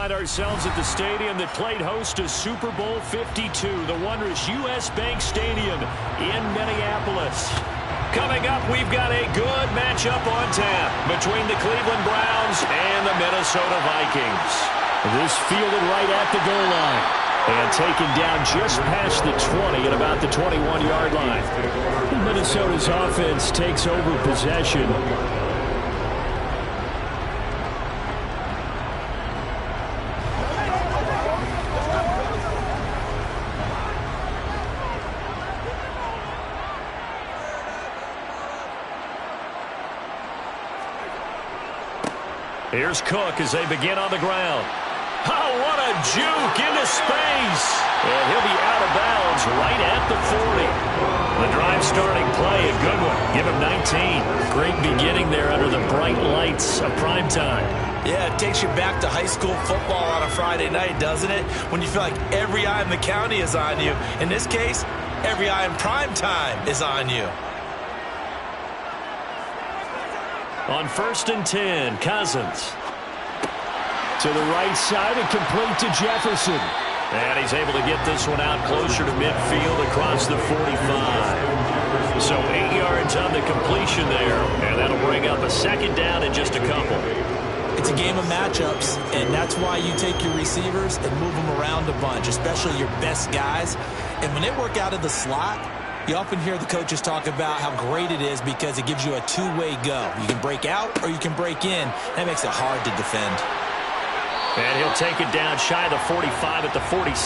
find ourselves at the stadium that played host to Super Bowl 52, the wondrous U.S. Bank Stadium in Minneapolis. Coming up, we've got a good matchup on tap between the Cleveland Browns and the Minnesota Vikings. This fielded right at the goal line and taken down just past the 20 at about the 21-yard line. Minnesota's offense takes over possession. Here's Cook as they begin on the ground. Oh, what a juke into space. And he'll be out of bounds right at the 40. The drive starting play, a good one. Give him 19. Great beginning there under the bright lights of prime time. Yeah, it takes you back to high school football on a Friday night, doesn't it? When you feel like every eye in the county is on you. In this case, every eye in prime time is on you. On 1st and 10, Cousins. To the right side and complete to Jefferson. And he's able to get this one out closer to midfield across the 45. So 8 yards on the completion there. And that'll bring up a second down in just a couple. It's a game of matchups, and that's why you take your receivers and move them around a bunch, especially your best guys. And when they work out of the slot, you often hear the coaches talk about how great it is because it gives you a two-way go. You can break out or you can break in. That makes it hard to defend. And he'll take it down shy of the 45 at the 46.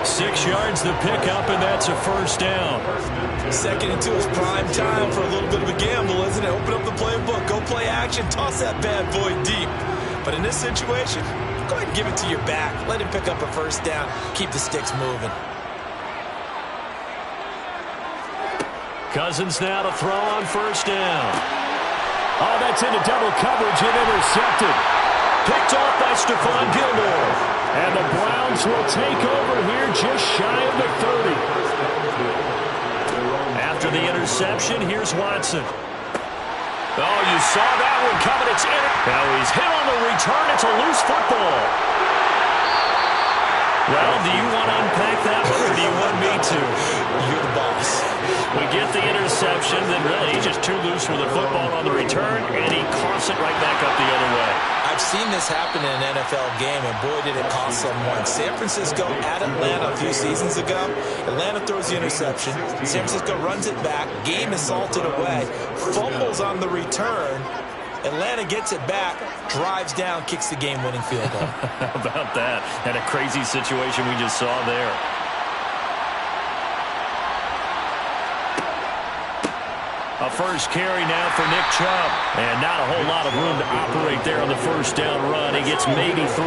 6 yards the pickup, and that's a first down. 2nd and 2 is prime time for a little bit of a gamble, isn't it? Open up the playbook, go play action, toss that bad boy deep. But in this situation, go ahead and give it to your back. Let him pick up a first down. Keep the sticks moving. Cousins now to throw on first down. Oh, that's into double coverage and intercepted. Picked off by Stephon Gilmore. And the Browns will take over here just shy of the 30. After the interception, here's Watson. Oh, you saw that one coming. It's in. Now he's hit on the return. It's a loose football. Well, do you want to unpack that one, or do you want me to? You're the boss. We get the interception, then really he's just too loose with the football on the return, and he coughs it right back up the other way. I've seen this happen in an NFL game, and boy, did it cost someone. San Francisco at Atlanta a few seasons ago. Atlanta throws the interception. San Francisco runs it back. Game is salted away. Fumbles on the return. Atlanta gets it back, drives down, kicks the game-winning field goal. How about that? And a crazy situation we just saw there. A first carry now for Nick Chubb. And not a whole lot of room to operate there on the first down run. He gets maybe 3.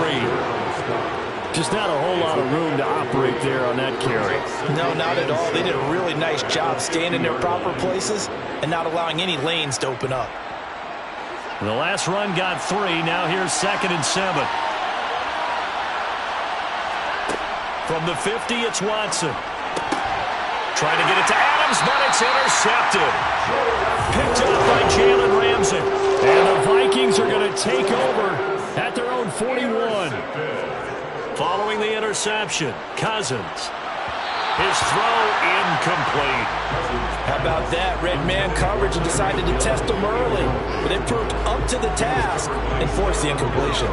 Just not a whole lot of room to operate there on that carry. No, not at all. They did a really nice job staying in their proper places and not allowing any lanes to open up. The last run got 3. Now here's 2nd and 7. From the 50, it's Watson. Trying to get it to Adams, but it's intercepted. Picked up by Jalen Ramsey. And the Vikings are going to take over at their own 41. Following the interception, Cousins. His throw incomplete. How about that? Red man coverage and decided to test him early. But it proved up to the task and forced the incompletion.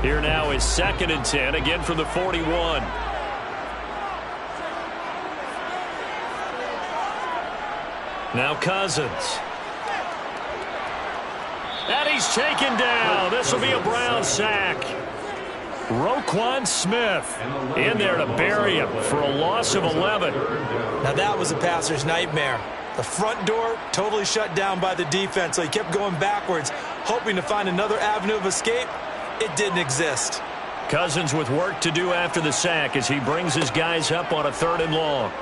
Here now is 2nd and 10, again from the 41. Now Cousins. And he's taken down. This will be a Brown sack. Roquan Smith in there to bury him for a loss of 11. Now that was a passer's nightmare. The front door totally shut down by the defense, so he kept going backwards, hoping to find another avenue of escape. It didn't exist. Cousins with work to do after the sack as he brings his guys up on a 3rd and long.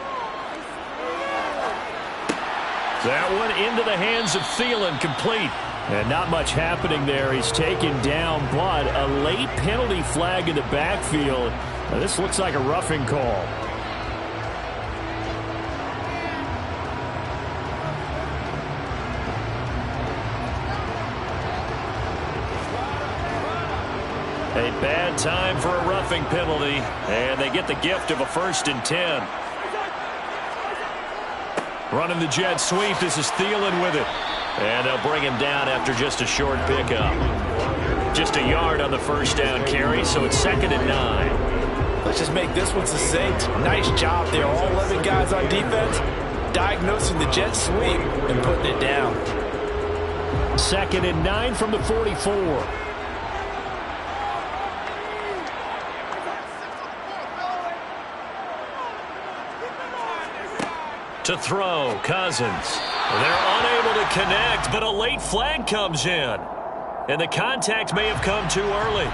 That one into the hands of Thielen, complete. And not much happening there. He's taken down, but a late penalty flag in the backfield. Now, this looks like a roughing call. A bad time for a roughing penalty, and they get the gift of a 1st and 10. Running the jet sweep. This is Thielen with it. And they'll bring him down after just a short pickup. Just a yard on the 1st down carry, so it's 2nd and 9. Let's just make this one succinct. Nice job there. All 11 guys on defense diagnosing the jet sweep and putting it down. 2nd and 9 from the 44. To throw, Cousins. They're unable to connect, but a late flag comes in. And the contact may have come too early.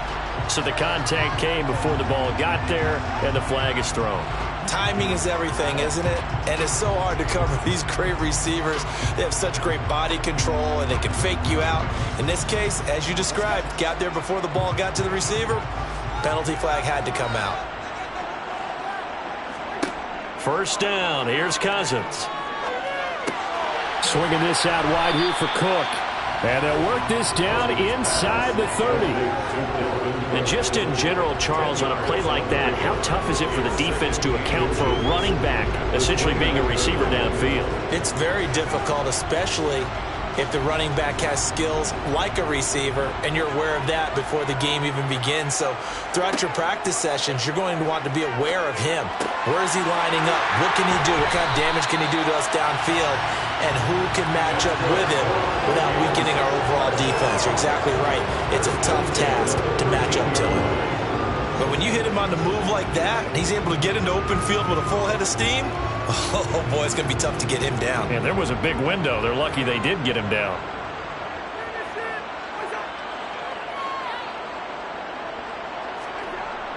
So the contact came before the ball got there, and the flag is thrown. Timing is everything, isn't it? And it's so hard to cover these great receivers. They have such great body control, and they can fake you out. In this case, as you described, got there before the ball got to the receiver. Penalty flag had to come out. 1st down. Here's Cousins. Swinging this out wide here for Cook. And they'll work this down inside the 30. And just in general, Charles, on a play like that, how tough is it for the defense to account for a running back essentially being a receiver downfield? It's very difficult, especially if the running back has skills like a receiver, and you're aware of that before the game even begins. So throughout your practice sessions, you're going to want to be aware of him. Where is he lining up? What can he do? What kind of damage can he do to us downfield? And who can match up with him without weakening our overall defense? You're exactly right. It's a tough task to match up to him. But when you hit him on the move like that, and he's able to get into open field with a full head of steam, oh boy, it's going to be tough to get him down. And there was a big window. They're lucky they did get him down.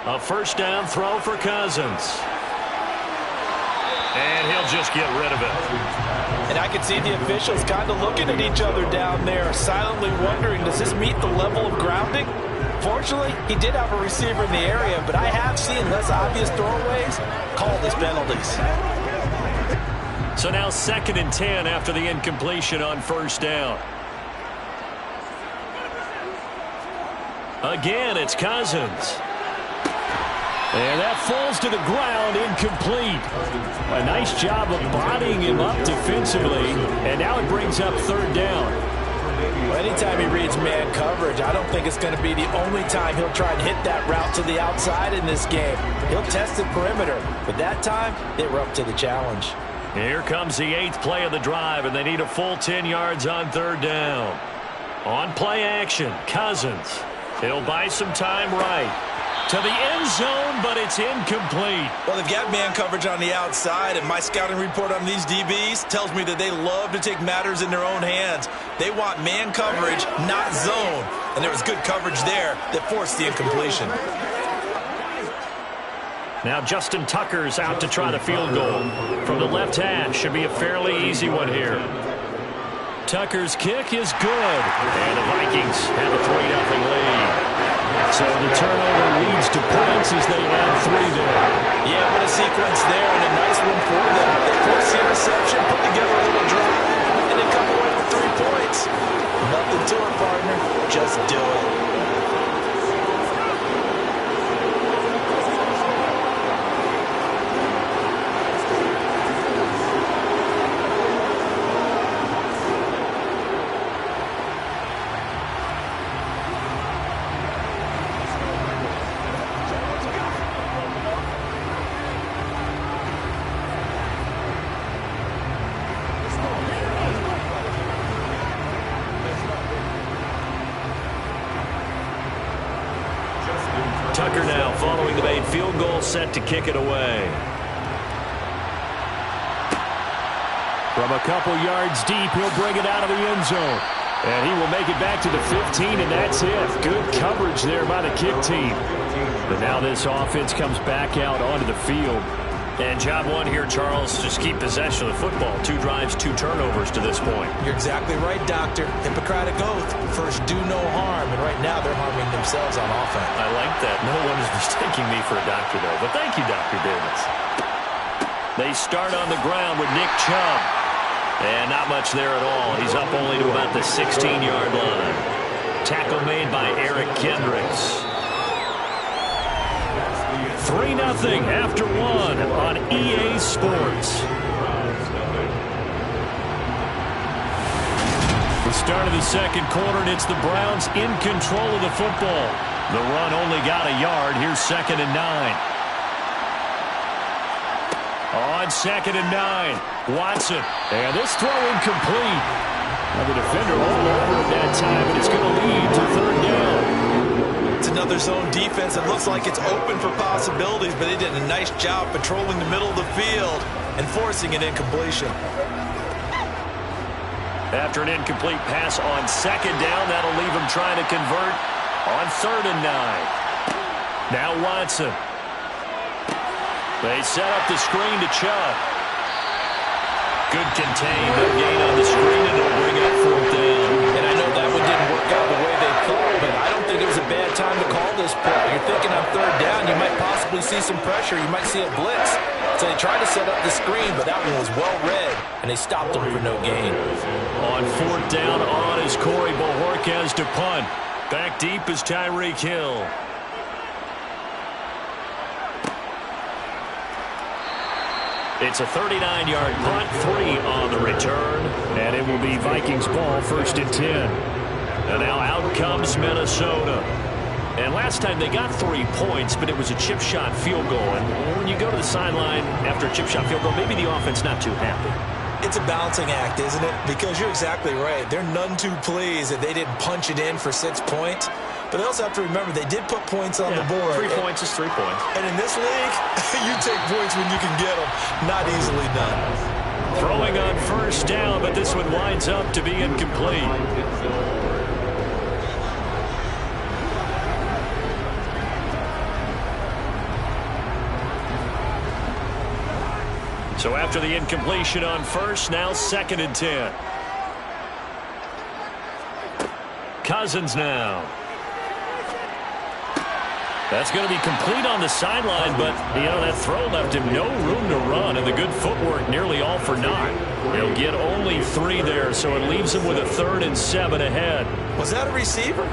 A 1st down throw for Cousins. And he'll just get rid of it. And I can see the officials kind of looking at each other down there, silently wondering, does this meet the level of grounding? Fortunately, he did have a receiver in the area, but I have seen less obvious throwaways called as penalties. So now 2nd and 10 after the incompletion on 1st down. Again, it's Cousins. And that falls to the ground, incomplete. A nice job of bodying him up defensively, and now it brings up 3rd down. Well, anytime he reads man coverage, I don't think it's going to be the only time he'll try and hit that route to the outside in this game. He'll test the perimeter, but that time, they were up to the challenge. Here comes the 8th play of the drive, and they need a full 10 yards on 3rd down. On play action, Cousins. He'll buy some time right. To the end zone, but it's incomplete. Well, they've got man coverage on the outside, and my scouting report on these DBs tells me that they love to take matters in their own hands. They want man coverage, not zone. And there was good coverage there that forced the incompletion. Now Justin Tucker's out to try the field goal. From the left hash, should be a fairly easy one here. Tucker's kick is good. And the Vikings have a 3-0 lead. So the turnover leads to points as they add 3 there. Yeah, what a sequence there, and a nice one for them. They force the interception, put together a little drive, and then come away with 3 points. Nothing to it, partner. Just do it. Tucker now following the made field goal, set to kick it away. From a couple yards deep, he'll bring it out of the end zone. And he will make it back to the 15, and that's it. Good coverage there by the kick team. But now this offense comes back out onto the field. And job one here, Charles, just keep possession of the football. 2 drives, 2 turnovers to this point. You're exactly right, Doctor. Hippocratic oath. First, do no harm. And right now, they're harming themselves on offense. I like that. No one is mistaking me for a doctor, though. But thank you, Dr. Davis. They start on the ground with Nick Chubb. And not much there at all. He's up only to about the 16-yard line. Tackle made by Eric Kendricks. 3-0 after one on EA Sports. The start of the second quarter, and it's the Browns in control of the football. The run only got a yard. Here's 2nd and 9. On 2nd and 9, Watson. And this throw incomplete. Now the defender all over at that time, and it's going to lead to 3rd down. It's another zone defense. It looks like it's open for possibilities, but they did a nice job patrolling the middle of the field and forcing an incompletion. After an incomplete pass on 2nd down, that'll leave him trying to convert on 3rd and 9. Now Watson. They set up the screen to Chubb. Good contain, no gain on the screen, and it'll bring up 4th down. And I know that one didn't work out the way they thought, but I don't think it was a bad time to call this play. You're thinking on 3rd down, you might possibly see some pressure. You might see a blitz. So they tried to set up the screen, but that one was well read, and they stopped them for no gain. On 4th down, on is Corey Bojorquez to punt. Back deep is Tyreek Hill. It's a 39-yard punt, 3 on the return, and it will be Vikings ball, 1st and 10. And now out comes Minnesota. And last time they got 3 points, but it was a chip shot field goal. And when you go to the sideline after a chip shot field goal, maybe the offense not too happy. It's a balancing act, isn't it? Because you're exactly right. They're none too pleased that they didn't punch it in for 6 points. But they also have to remember they did put points on the board. 3 points is 3 points. And in this league, you take points when you can get them. Not easily done. Throwing on 1st down, but this one winds up to be incomplete. So after the incompletion on 1st, now 2nd and 10. Cousins now. That's going to be complete on the sideline, but, you know, that throw left him no room to run, and the good footwork nearly all for naught. He'll get only 3 there, so it leaves him with a 3rd and 7 ahead. Was that a receiver?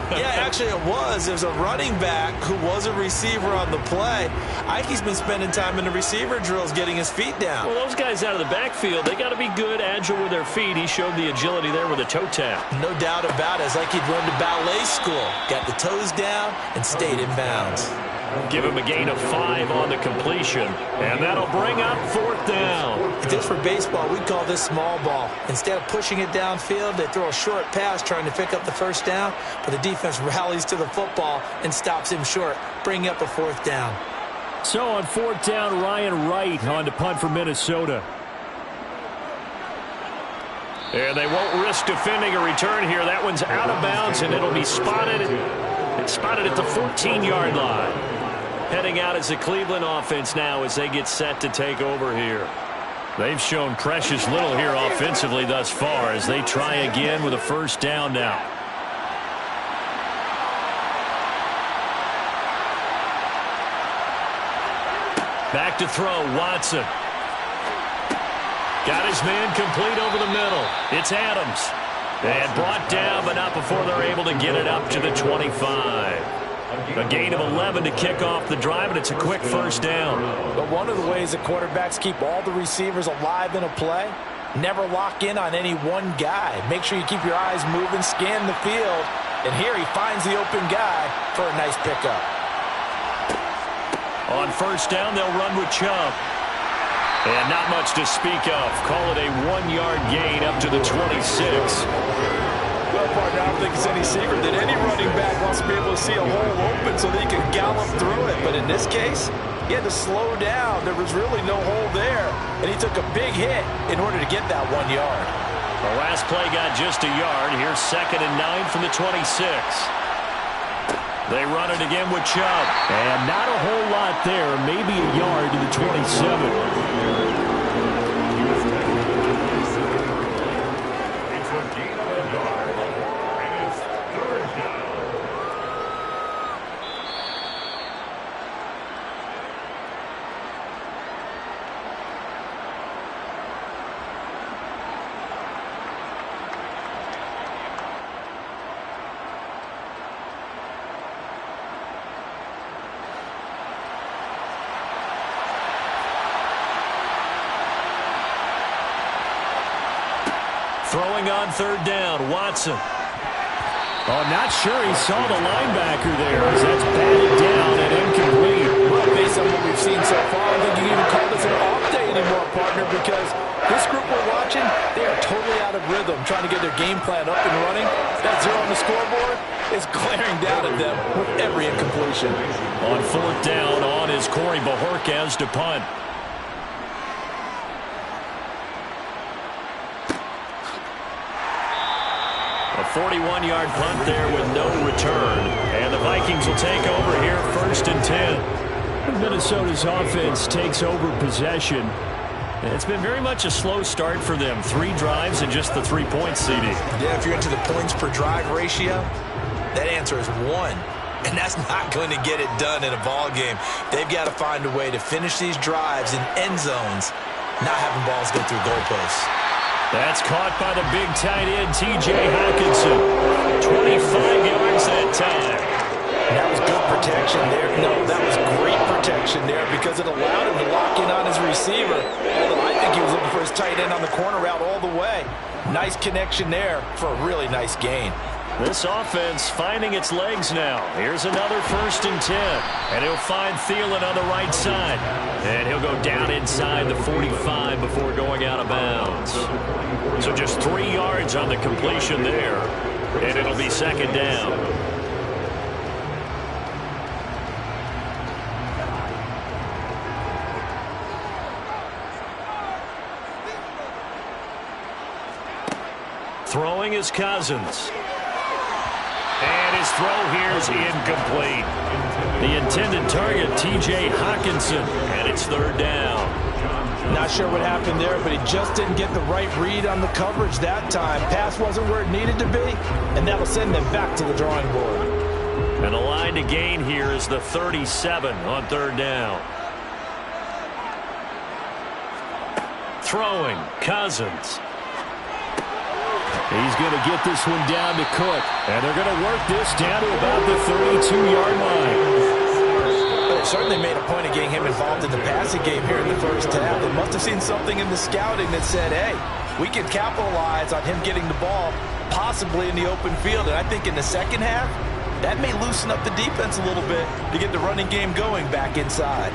Yeah, actually it was. There's a running back who was a receiver on the play. Ike's been spending time in the receiver drills getting his feet down. Well, those guys out of the backfield, they got to be good, agile with their feet. He showed the agility there with a toe tap. No doubt about it. It's like he'd run to ballet school. Got the toes down and stayed in bounds. Give him a gain of 5 on the completion, and that'll bring up 4th down. If this were baseball, we'd call this small ball. Instead of pushing it downfield, they throw a short pass trying to pick up the 1st down, but the defense rallies to the football and stops him short, bringing up a 4th down. So on 4th down, Ryan Wright on to punt for Minnesota. And they won't risk defending a return here. That one's out of bounds, and it'll be spotted. It's spotted at the 14-yard line. Heading out as the Cleveland offense now as they get set to take over here. They've shown precious little here offensively thus far as they try again with a 1st down now. Back to throw, Watson. Got his man complete over the middle. It's Adams. And brought down, but not before they're able to get it up to the 25. A gain of 11 to kick off the drive, and it's a quick 1st down. But one of the ways that quarterbacks keep all the receivers alive in a play, never lock in on any one guy. Make sure you keep your eyes moving, scan the field, and here he finds the open guy for a nice pickup. On 1st down, they'll run with Chubb. And not much to speak of. Call it a 1-yard gain up to the 26. Well, partner, I don't think it's any secret that any running back wants to be able to see a hole open so that he can gallop through it. But in this case, he had to slow down. There was really no hole there. And he took a big hit in order to get that 1 yard. The last play got just a yard. Here's 2nd and 9 from the 26. They run it again with Chubb. And not a whole lot there. Maybe a yard to the 27. Throwing on third down, Watson. Oh, not sure he saw the linebacker there as that's batted down and incomplete. Well, based on what we've seen so far, I think you can even call this an off day anymore, partner, because this group we're watching, they are totally out of rhythm, trying to get their game plan up and running. That 0 on the scoreboard is glaring down at them with every incompletion. On fourth down, on is Corey Bojorquez to punt. A 41-yard punt there with no return. And the Vikings will take over here first and 10. Minnesota's offense takes over possession. It's been very much a slow start for them. 3 drives and just the 3 points, CD. Yeah, if you're into the points per drive ratio, that answer is 1. And that's not going to get it done in a ball game. They've got to find a way to finish these drives in end zones, not having balls go through goalposts. That's caught by the big tight end, T.J. Hockenson. 25 yards that time. That was good protection there. No, that was great protection there because it allowed him to lock in on his receiver. Although I think he was looking for his tight end on the corner route all the way. Nice connection there for a really nice gain. This offense finding its legs now. Here's another first and 10. And he'll find Thielen on the right side. And he'll go down inside the 45 before going out of bounds. So just 3 yards on the completion there. And it'll be second down. Throwing is Cousins. And his throw here is incomplete. The intended target, T.J. Hockenson, and it's third down. Not sure what happened there, but he just didn't get the right read on the coverage that time. Pass wasn't where it needed to be, and that'll send them back to the drawing board. And the line to gain here is the 37 on third down. Throwing, Cousins. He's going to get this one down to Cook. And they're going to work this down to about the 32-yard line. They certainly made a point of getting him involved in the passing game here in the first half. They must have seen something in the scouting that said, hey, we can capitalize on him getting the ball possibly in the open field. And I think in the second half, that may loosen up the defense a little bit to get the running game going back inside.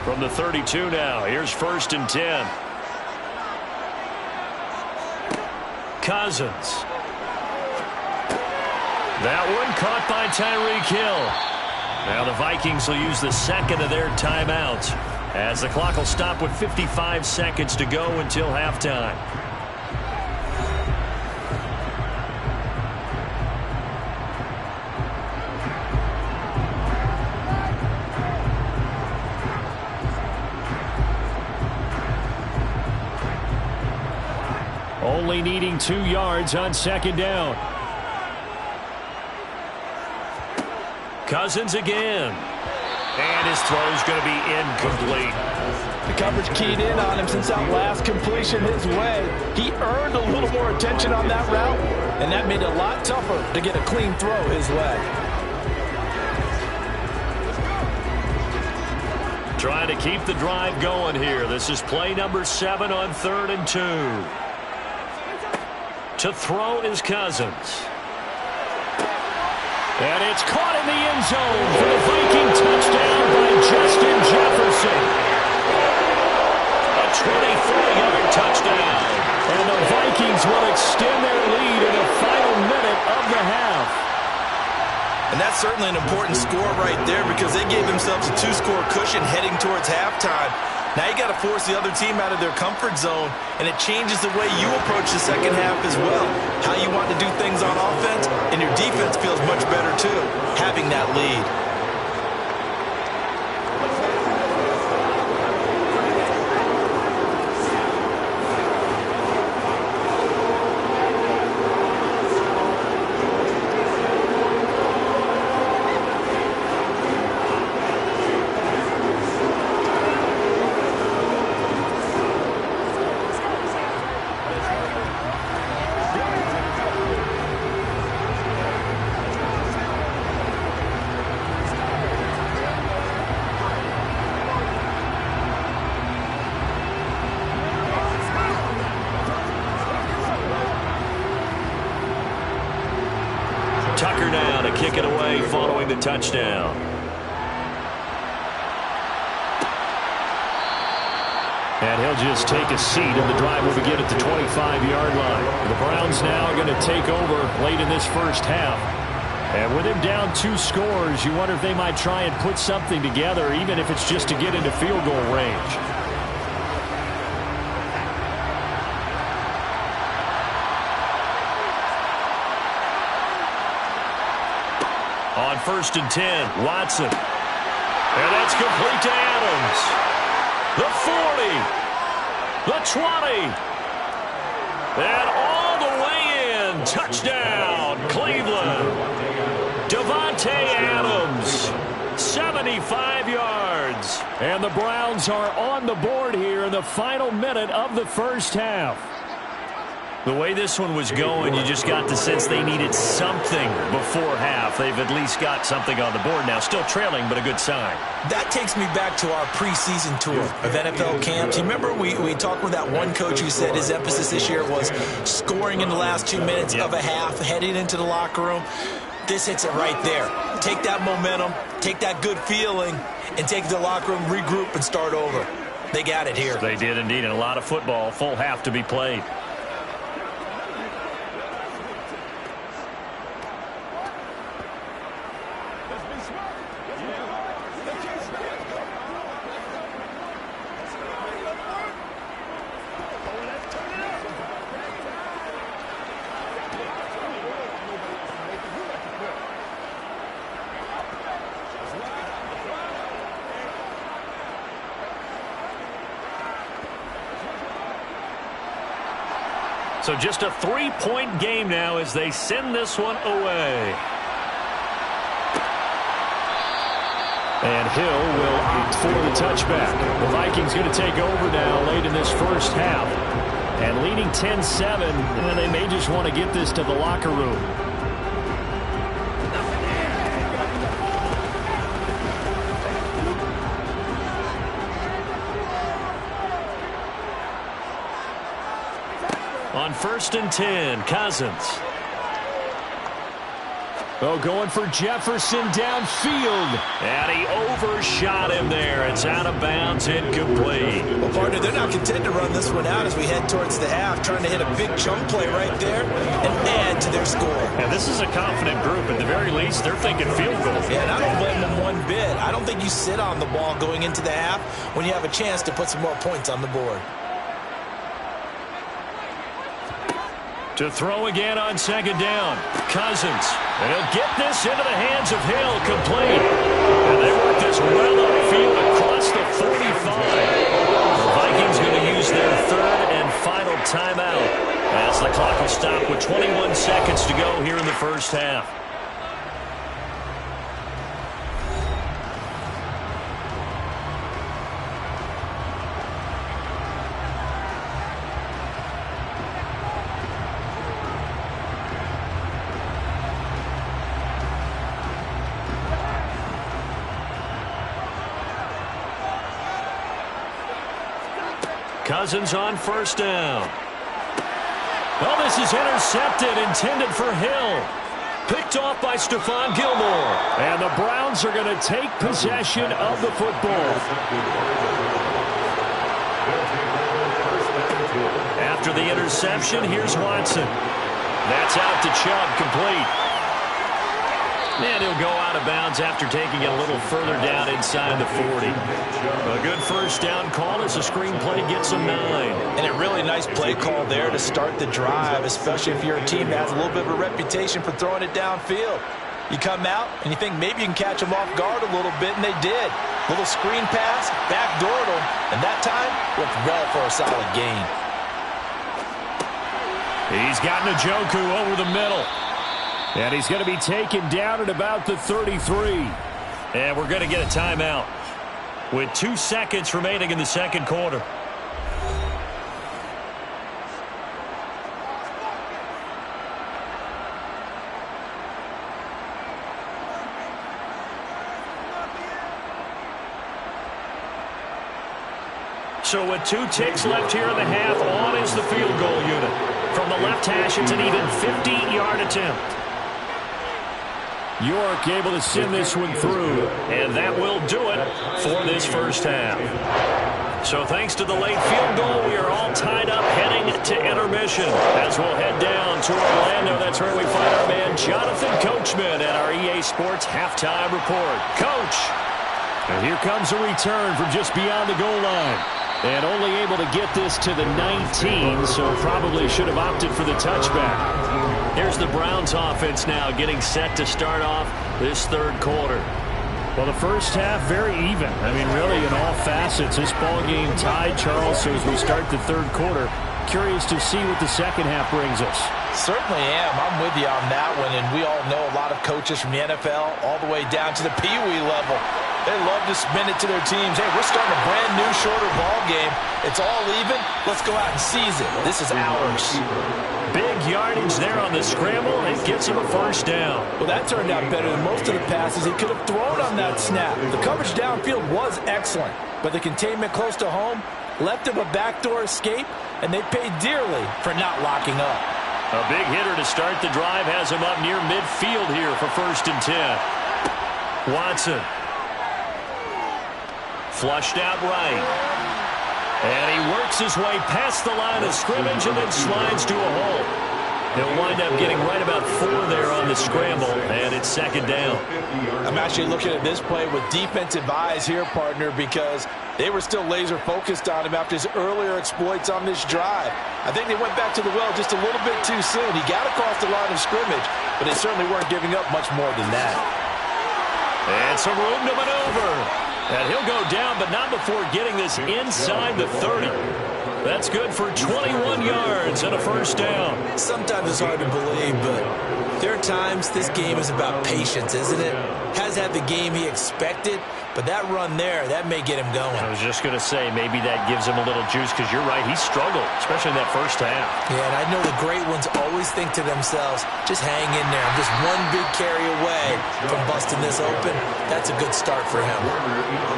From the 32 now, here's first and 10. Cousins. That one caught by Tyreek Hill. Now the Vikings will use the second of their timeouts as the clock will stop with 55 seconds to go until halftime. Only needing 2 yards on second down. Cousins again. And his throw's going to be incomplete. The coverage keyed in on him since that last completion his way. He earned a little more attention on that route, and that made it a lot tougher to get a clean throw his way. Trying to keep the drive going here. This is play number 7 on 3rd and 2. To throw is Cousins. And it's caught in the end zone for the Viking touchdown by Justin Jefferson. A 24-yard touchdown. And the Vikings will extend their lead in the final minute of the half. And that's certainly an important score right there because they gave themselves a 2-score cushion heading towards halftime. Now you got to force the other team out of their comfort zone, and it changes the way you approach the second half as well. How you want to do things on offense, and your defense feels much better too, having that lead. kick it away following the touchdown. And he'll just take a seat, and the drive will begin at the 25-yard line. The Browns now are going to take over late in this first half. And with him down 2 scores, you wonder if they might try and put something together, even if it's just to get into field goal range. On 1st and 10, Watson. And that's complete to Adams. The 40, the 20, and all the way in. Touchdown, Cleveland. Davante Adams, 75 yards. And the Browns are on the board here in the final minute of the first half. The way this one was going, you just got the sense they needed something before half. They've at least got something on the board now. Still trailing, but a good sign. That takes me back to our preseason tour of NFL camps. You remember we talked with that one coach who said his emphasis this year was scoring in the last 2 minutes of a half, heading into the locker room. This hits it right there. Take that momentum, take that good feeling, and take the locker room, regroup, and start over. They got it here. They did indeed, and a lot of football, full half to be played. So just a 3-point game now as they send this one away. And Hill will opt for the touchback. The Vikings going to take over now late in this first half. And leading 10-7, and they may just want to get this to the locker room. On 1st and 10, Cousins. Oh, going for Jefferson downfield. And he overshot him there. It's out of bounds, incomplete. Well, partner, they're not content to run this one out as we head towards the half, trying to hit a big chunk play right there and add to their score. And this is a confident group. At the very least, they're thinking field goal. Yeah, and I don't blame them one bit. I don't think you sit on the ball going into the half when you have a chance to put some more points on the board. To throw again on 2nd down. Cousins. And he'll get this into the hands of Hill, complete. And they work this well upfield across the 45. The Vikings going to use their 3rd and final timeout as the clock will stop with 21 seconds to go here in the first half. Cousins on 1st down. Well, this is intercepted, intended for Hill. Picked off by Stephon Gilmore. And the Browns are going to take possession of the football. After the interception, here's Watson. That's out to Chubb, complete. And he'll go out of bounds after taking it a little further down inside the 40. A good first down call as the screen play gets him 9. And a really nice play call there to start the drive, especially if you're a team that has a little bit of a reputation for throwing it downfield. You come out and you think maybe you can catch them off guard a little bit, and they did. Little screen pass, backdoored them, and that time worked well for a solid gain. He's got Njoku over the middle. And he's going to be taken down at about the 33. And we're going to get a timeout with 2 seconds remaining in the second quarter. So with 2 ticks left here in the half, on is the field goal unit. From the left hash, it's an even 50-yard attempt. York able to send this one through, and that will do it for this first half. So thanks to the late field goal, we are all tied up heading to intermission. As we'll head down to Orlando, that's where we find our man Jonathan Coachman at our EA Sports Halftime Report. Coach! And here comes a return from just beyond the goal line. And only able to get this to the 19, so probably should have opted for the touchback. Here's the Browns offense now getting set to start off this third quarter. Well, the first half, very even. I mean, really, in all facets, this ball game tied, Charles, so as we start the third quarter, curious to see what the second half brings us. Certainly am. I'm with you on that one, and we all know a lot of coaches from the NFL all the way down to the Pee-wee level. They love to spin it to their teams. Hey, we're starting a brand new, shorter ball game. It's all even. Let's go out and seize it. This is ours. Big yardage there on the scramble. It gets him a first down. Well, that turned out better than most of the passes he could have thrown on that snap. The coverage downfield was excellent, but the containment close to home left him a backdoor escape, and they paid dearly for not locking up. A big hitter to start the drive has him up near midfield here for 1st and 10. Watson. Flushed out right. And he works his way past the line of scrimmage and then slides to a hole. He'll wind up getting right about 4 there on the scramble, and it's 2nd down. I'm actually looking at this play with defensive eyes here, partner, because they were still laser focused on him after his earlier exploits on this drive. I think they went back to the well just a little bit too soon. He got across the line of scrimmage, but they certainly weren't giving up much more than that. And some room to maneuver. And he'll go down, but not before getting this inside the 30. That's good for 21 yards and a first down. Sometimes it's hard to believe, but there are times this game is about patience, isn't it? Has had the game he expected, but that run there, that may get him going. I was just going to say, maybe that gives him a little juice, because you're right, he struggled, especially in that first half. Yeah, and I know the great ones always think to themselves, just hang in there. I'm just one big carry away from busting this open. That's a good start for him.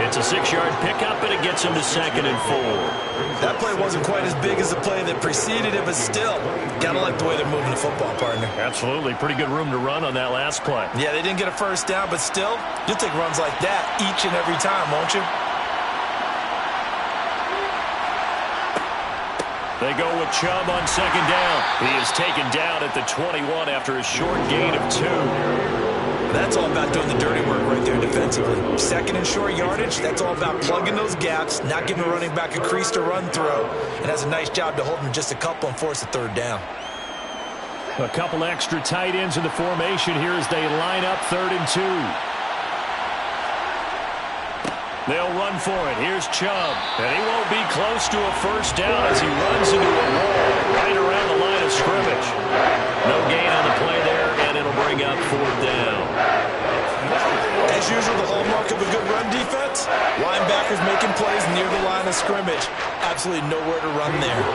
It's a 6-yard pickup, and it gets him to 2nd and 4. That play wasn't quite as big as the play that preceded it, but still, gotta like the way they're moving the football, partner. Absolutely. Pretty good room to run on that last play. Yeah, they didn't get a first down, but still, you'll take runs like that each and every time, won't you? They go with Chubb on 2nd down. He is taken down at the 21 after a short gain of 2. That's all about doing the dirty work right there defensively. 2nd and short yardage, that's all about plugging those gaps, not giving a running back a crease to run through, and has a nice job to hold him just a couple and force a 3rd down. A couple extra tight ends in the formation here as they line up 3rd and 2. They'll run for it. Here's Chubb. And he won't be close to a first down as he runs into a wall right around the line of scrimmage. No gain on the play there, and it'll bring up 4th down. As usual, the hallmark of a good run defense, linebackers making plays near the line of scrimmage. Absolutely nowhere to run there.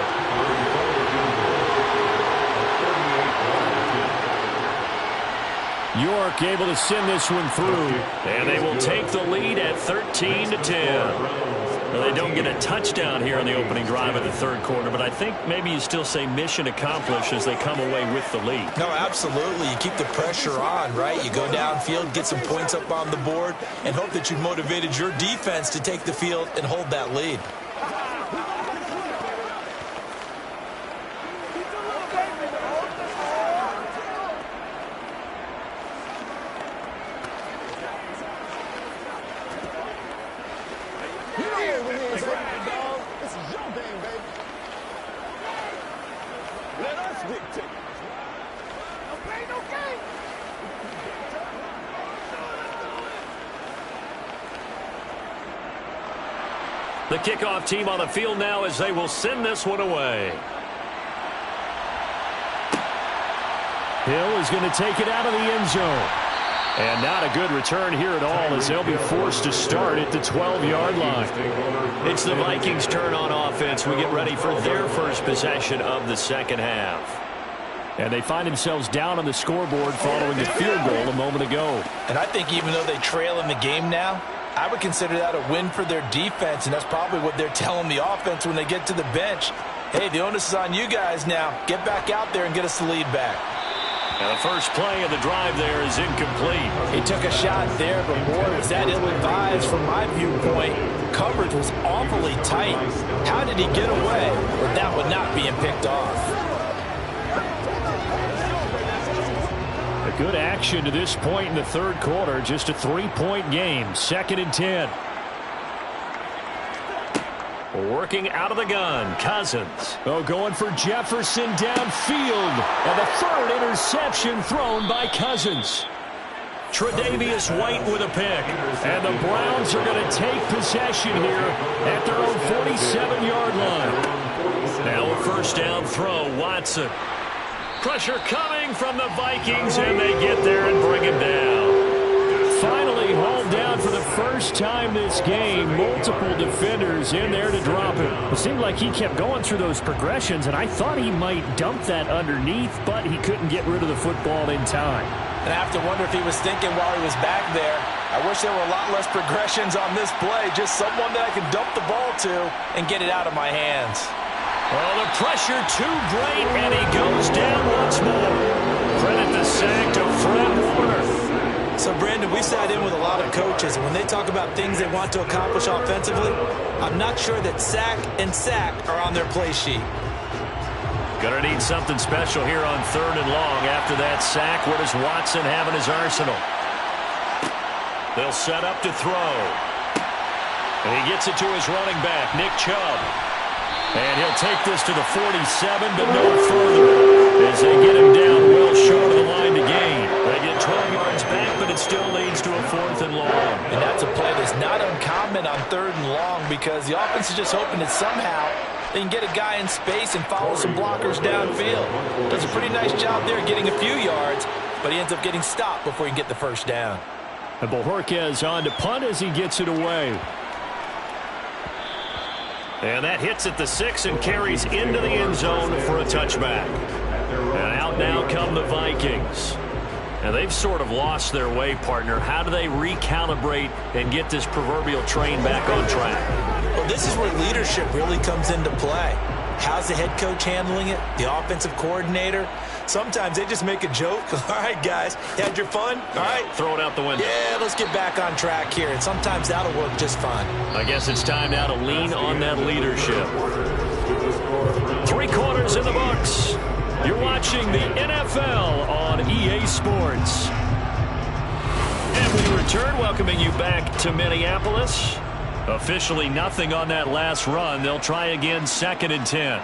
York able to send this one through, and they will take the lead at 13-10. Well, they don't get a touchdown here on the opening drive of the third quarter, but I think maybe you still say mission accomplished as they come away with the lead. No, absolutely. You keep the pressure on, right? You go downfield, get some points up on the board, and hope that you motivated your defense to take the field and hold that lead. The kickoff team on the field now as they will send this one away. Hill is going to take it out of the end zone. And not a good return here at all as they'll be forced to start at the 12-yard line. It's the Vikings' turn on offense. We get ready for their first possession of the second half. And they find themselves down on the scoreboard following the field goal a moment ago. And I think even though they trail in the game now, I would consider that a win for their defense, and that's probably what they're telling the offense when they get to the bench. Hey, the onus is on you guys now. Get back out there and get us the lead back. Now the first play of the drive there is incomplete. He took a shot there, but boy, was that ill-advised from my viewpoint. Coverage was awfully tight. How did he get away with that one not being picked off? A good action to this point in the third quarter. Just a 3-point game. 2nd and 10. Working out of the gun, Cousins. Oh, going for Jefferson downfield. And the third interception thrown by Cousins. Tre'Davious White with a pick. And the Browns are going to take possession here at their own 47-yard line. Now a first down throw, Watson. Pressure coming from the Vikings, and they get there and bring him down. Finally hauled down for the first time this game. Multiple defenders in there to drop him. It seemed like he kept going through those progressions, and I thought he might dump that underneath, but he couldn't get rid of the football in time. And I have to wonder if he was thinking while he was back there, I wish there were a lot less progressions on this play. Just someone that I can dump the ball to and get it out of my hands. Well, the pressure too great, and he goes down once more. Credit the sack to Fred Warner. So, Brandon, we sat in with a lot of coaches, and when they talk about things they want to accomplish offensively, I'm not sure that sack and sack are on their play sheet. Gonna need something special here on 3rd and long. After that sack, what does Watson have in his arsenal? They'll set up to throw. And he gets it to his running back, Nick Chubb. And he'll take this to the 47, but no further as they get him down well short of the line to gain. They get 12 yards back, but it still leads to a 4th and long. And that's a play that's not uncommon on 3rd and long because the offense is just hoping that somehow they can get a guy in space and follow some blockers downfield. Does a pretty nice job there getting a few yards, but he ends up getting stopped before he can get the first down. And Bojorquez on to punt as he gets it away. And that hits at the 6 and carries into the end zone for a touchback. And out now come the Vikings. And they've sort of lost their way, partner. How do they recalibrate and get this proverbial train back on track? Well, this is where leadership really comes into play. How's the head coach handling it? The offensive coordinator? Sometimes they just make a joke. All right, guys, you had your fun? All right. Throw it out the window. Yeah, let's get back on track here. And sometimes that'll work just fine. I guess it's time now to lean on that leadership. 3 quarters in the books. You're watching the NFL on EA Sports. And we return, welcoming you back to Minneapolis. Officially nothing on that last run. They'll try again, 2nd and 10.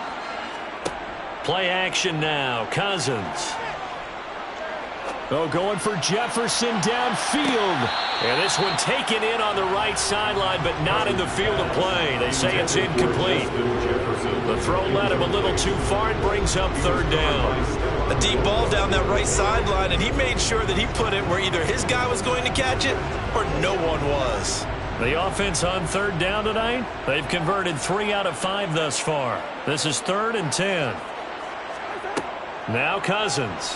Play action now. Cousins. Oh, going for Jefferson downfield. And this one taken in on the right sideline, but not in the field of play. They say it's incomplete. The throw led him a little too far and brings up 3rd down. A deep ball down that right sideline, and he made sure that he put it where either his guy was going to catch it or no one was. The offense on 3rd down tonight, they've converted 3 out of 5 thus far. This is 3rd and 10. Now Cousins.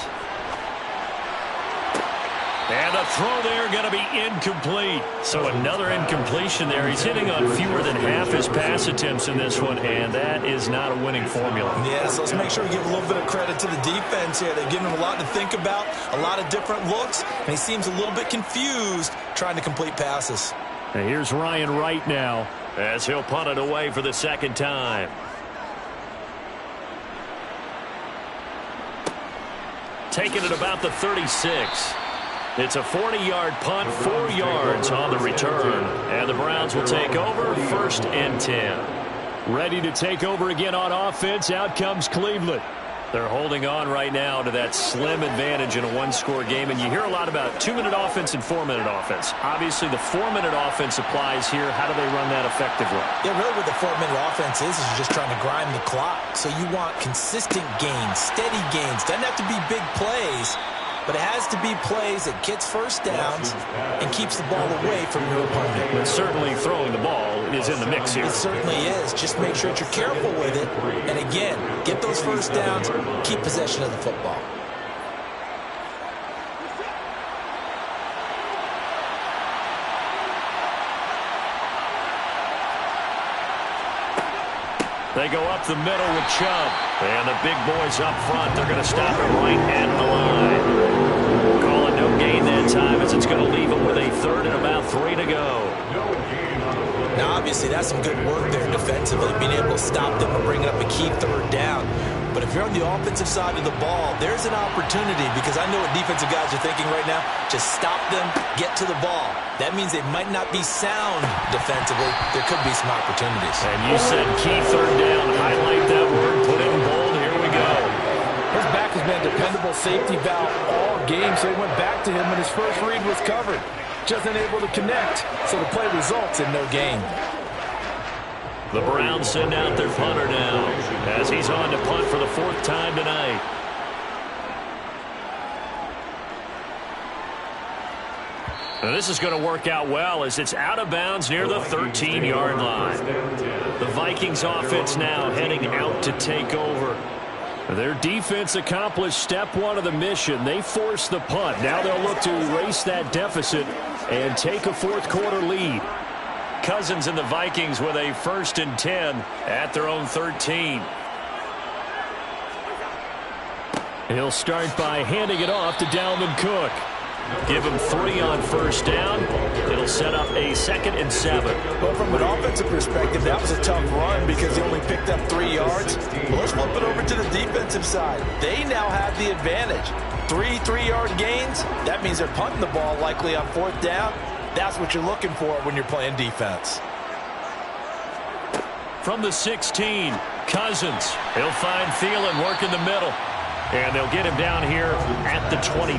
And the throw there going to be incomplete. So another incompletion there. He's hitting on fewer than half his pass attempts in this one, and that is not a winning formula. Yeah, so let's make sure we give a little bit of credit to the defense here. They've given him a lot to think about, a lot of different looks, and he seems a little bit confused trying to complete passes. And here's Ryan Wright now as he'll punt it away for the 2nd time. Taking it about the 36. It's a 40-yard punt, 4 yards on the return. And the Browns will take over, 1st and 10. Ready to take over again on offense. Out comes Cleveland. They're holding on right now to that slim advantage in a 1-score game. And you hear a lot about 2-minute offense and 4-minute offense. Obviously, the 4-minute offense applies here. How do they run that effectively? Yeah, really what the 4-minute offense is you're just trying to grind the clock. So you want consistent gains, steady gains. Doesn't have to be big plays, but it has to be plays that gets first downs and keeps the ball away from your opponent. But certainly throwing the ball is in the mix here. It certainly is. Just make sure that you're careful with it. And again, get those first downs, keep possession of the football. They go up the middle with Chubb. And the big boys up front, they're going to stop it right at the line. Call it no gain that time as it's going to leave them with a third and about 3 to go. Now, obviously, that's some good work there defensively, being able to stop them and bringing up a key third down. But if you're on the offensive side of the ball, there's an opportunity because I know what defensive guys are thinking right now. Just stop them, get to the ball. That means they might not be sound defensively. There could be some opportunities. And you said key third down. Highlight that word, put it in bold. Here we go. His back has been a dependable safety valve all game, so he went back to him, and his first read was covered. Just unable to connect, so the play results in no gain. The Browns send out their punter now as he's on to punt for the 4th time tonight. Now this is going to work out well as it's out of bounds near the 13-yard line. The Vikings offense now heading out to take over. Their defense accomplished step 1 of the mission. They forced the punt. Now they'll look to erase that deficit and take a 4th quarter lead. Cousins and the Vikings with a 1st and 10 at their own 13. He'll start by handing it off to Dalvin Cook. Give him 3 on 1st down. It'll set up a 2nd and 7. Well, from an offensive perspective, that was a tough run because he only picked up 3 yards. Well, let's flip it over to the defensive side. They now have the advantage. 3 3-yard gains. That means they're punting the ball likely on 4th down. That's what you're looking for when you're playing defense. From the 16, Cousins. He'll find Thielen working the middle. And they'll get him down here at the 23.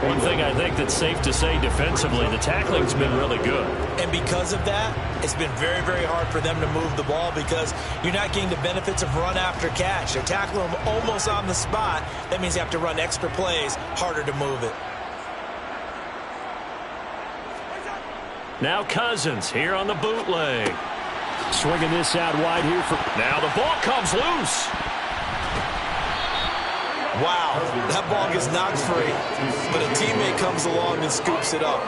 One thing I think that's safe to say defensively, the tackling's been really good. And because of that, it's been very, very hard for them to move the ball because you're not getting the benefits of run after catch. They're tackling them almost on the spot. That means you have to run extra plays, harder to move it. Now Cousins here on the bootleg. Swinging this out wide here. Now the ball comes loose. Wow, that ball gets knocked free, but a teammate comes along and scoops it up.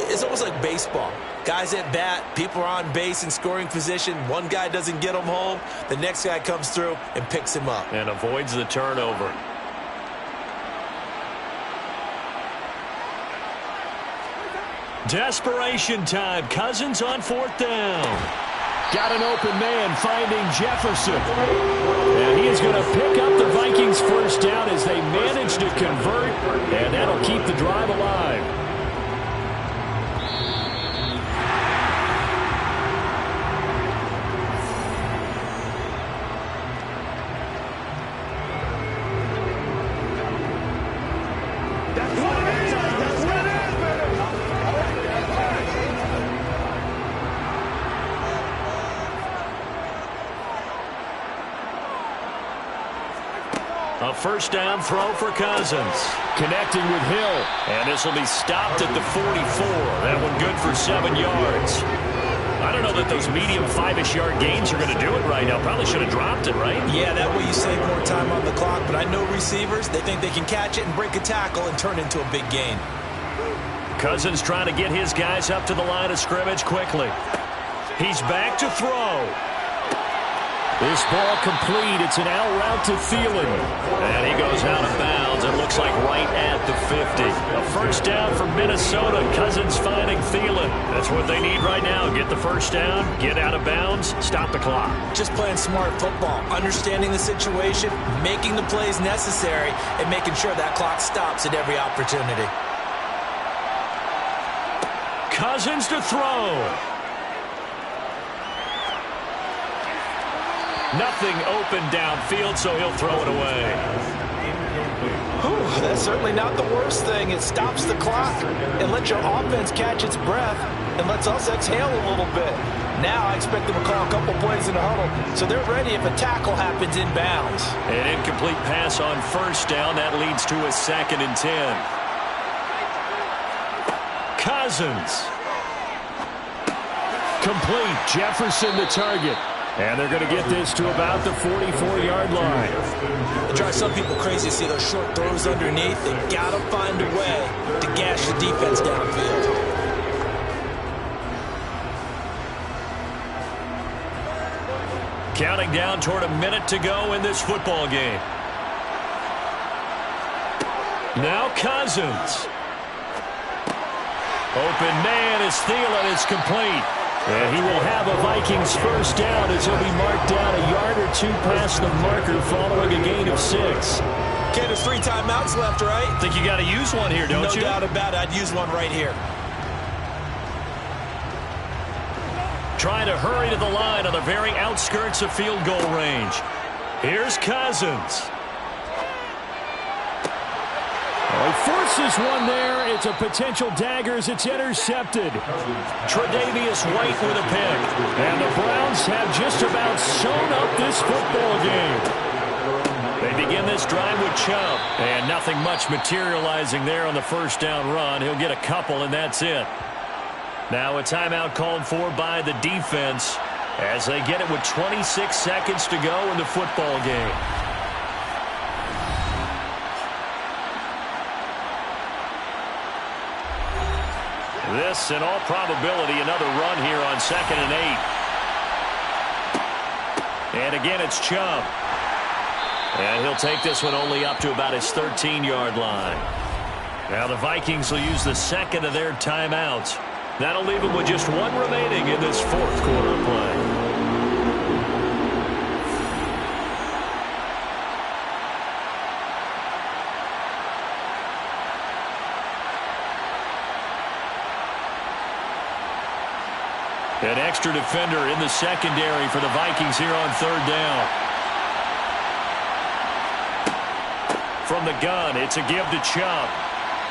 It's almost like baseball. Guys at bat, people are on base in scoring position. One guy doesn't get him home. The next guy comes through and picks him up. And avoids the turnover. Desperation time. Cousins on 4th down. Got an open man finding Jefferson. And he is going to pick up the Vikings 1st down as they manage to convert. And that'll keep the drive alive. A 1st down throw for Cousins. Connecting with Hill. And this will be stopped at the 44. That one good for 7 yards. I don't know that those medium 5-ish yard gains are going to do it right now. Probably should have dropped it, right? Yeah, that way you save more time on the clock. But I know receivers, they think they can catch it and break a tackle and turn into a big gain. Cousins trying to get his guys up to the line of scrimmage quickly. He's back to throw. This ball complete. It's an out route to Thielen. And he goes out of bounds. It looks like right at the 50. A 1st down for Minnesota. Cousins finding Thielen. That's what they need right now. Get the 1st down, get out of bounds, stop the clock. Just playing smart football, understanding the situation, making the plays necessary, and making sure that clock stops at every opportunity. Cousins to throw. Nothing open downfield, so he'll throw it away. Whew, that's certainly not the worst thing. It stops the clock and lets your offense catch its breath and lets us exhale a little bit. Now I expect them to call a couple plays in the huddle, so they're ready if a tackle happens in bounds. An incomplete pass on 1st down. That leads to a 2nd and 10. Cousins. Complete. Jefferson the target. And they're going to get this to about the 44-yard line. It drives some people crazy to see those short throws underneath. They've got to find a way to gash the defense downfield. Counting down toward a minute to go in this football game. Now Cousins. Open man is Thielen. It's complete. And he will have a Vikings first down as he'll be marked down a yard or two past the marker following a gain of 6. Okay, there's 3 timeouts left, right? Think you got to use one here, don't you? No doubt about it. I'd use one right here. Trying to hurry to the line on the very outskirts of field goal range. Here's Cousins. He forces one there. It's a potential dagger as it's intercepted. Tre'Davious White with a pick. And the Browns have just about sewn up this football game. They begin this drive with Chubb. And nothing much materializing there on the first down run. He'll get a couple, and that's it. Now a timeout called for by the defense as they get it with 26 seconds to go in the football game. This, in all probability, another run here on 2nd and 8. And again, it's Chubb. And he'll take this one only up to about his 13-yard line. Now the Vikings will use the second of their timeouts. That'll leave them with just one remaining in this fourth quarter of play. An extra defender in the secondary for the Vikings here on 3rd down. From the gun, it's a give to Chubb.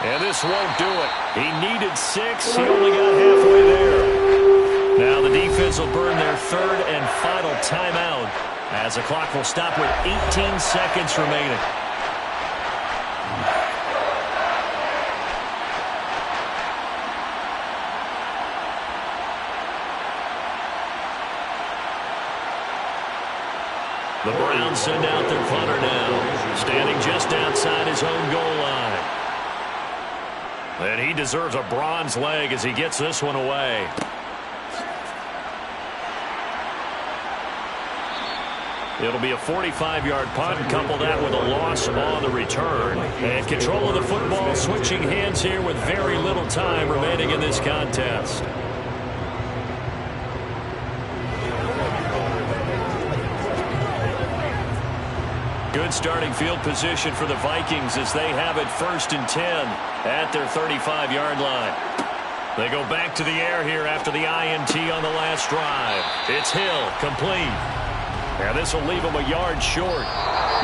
And this won't do it. He needed 6. He only got halfway there. Now the defense will burn their 3rd and final timeout as the clock will stop with 18 seconds remaining. The Browns send out their punter now, standing just outside his own goal line. And he deserves a bronze leg as he gets this one away. It'll be a 45-yard punt, and couple that with a loss on the return. And control of the football switching hands here with very little time remaining in this contest. Good starting field position for the Vikings as they have it 1st and 10 at their 35-yard line. They go back to the air here after the INT on the last drive. It's Hill, complete. Now this will leave them a yard short.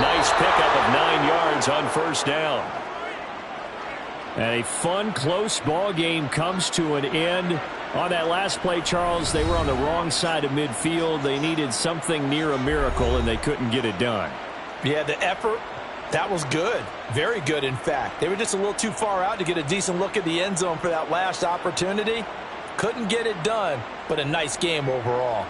Nice pickup of 9 yards on 1st down. And a fun, close ball game comes to an end. On that last play, Charles, they were on the wrong side of midfield. They needed something near a miracle, and they couldn't get it done. Yeah, the effort, that was good. Very good, in fact. They were just a little too far out to get a decent look at the end zone for that last opportunity. Couldn't get it done, but a nice game overall.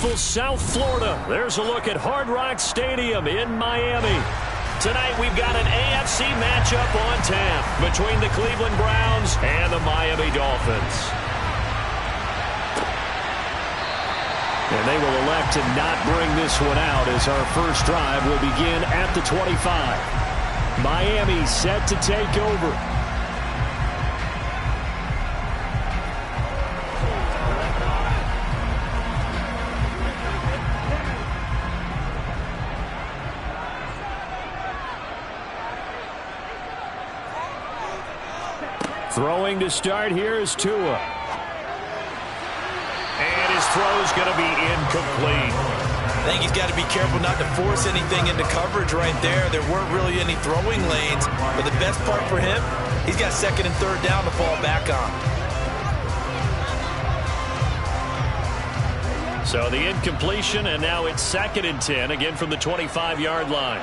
beautiful South Florida. There's a look at Hard Rock Stadium in Miami. Tonight we've got an AFC matchup on tap between the Cleveland Browns and the Miami Dolphins. And they will elect to not bring this one out as our first drive will begin at the 25. Miami set to take over. Throwing to start here is Tua. And his throw is going to be incomplete. I think he's got to be careful not to force anything into coverage right there. There weren't really any throwing lanes. But the best part for him, he's got second and third down to fall back on. So the incompletion, and now it's 2nd and 10, again from the 25-yard line.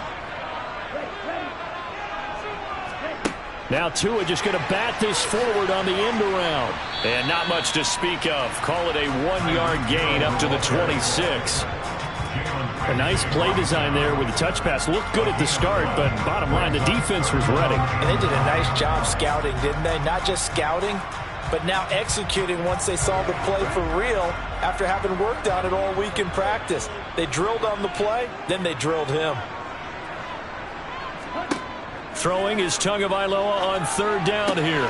Now Tua just going to bat this forward on the end around. And not much to speak of. Call it a 1-yard gain up to the 26. A nice play design there with the touch pass. Looked good at the start, but bottom line, the defense was ready. And they did a nice job scouting, didn't they? Not just scouting, but now executing once they saw the play for real after having worked on it all week in practice. They drilled on the play, then they drilled him. Throwing is Tagovailoa on third down here.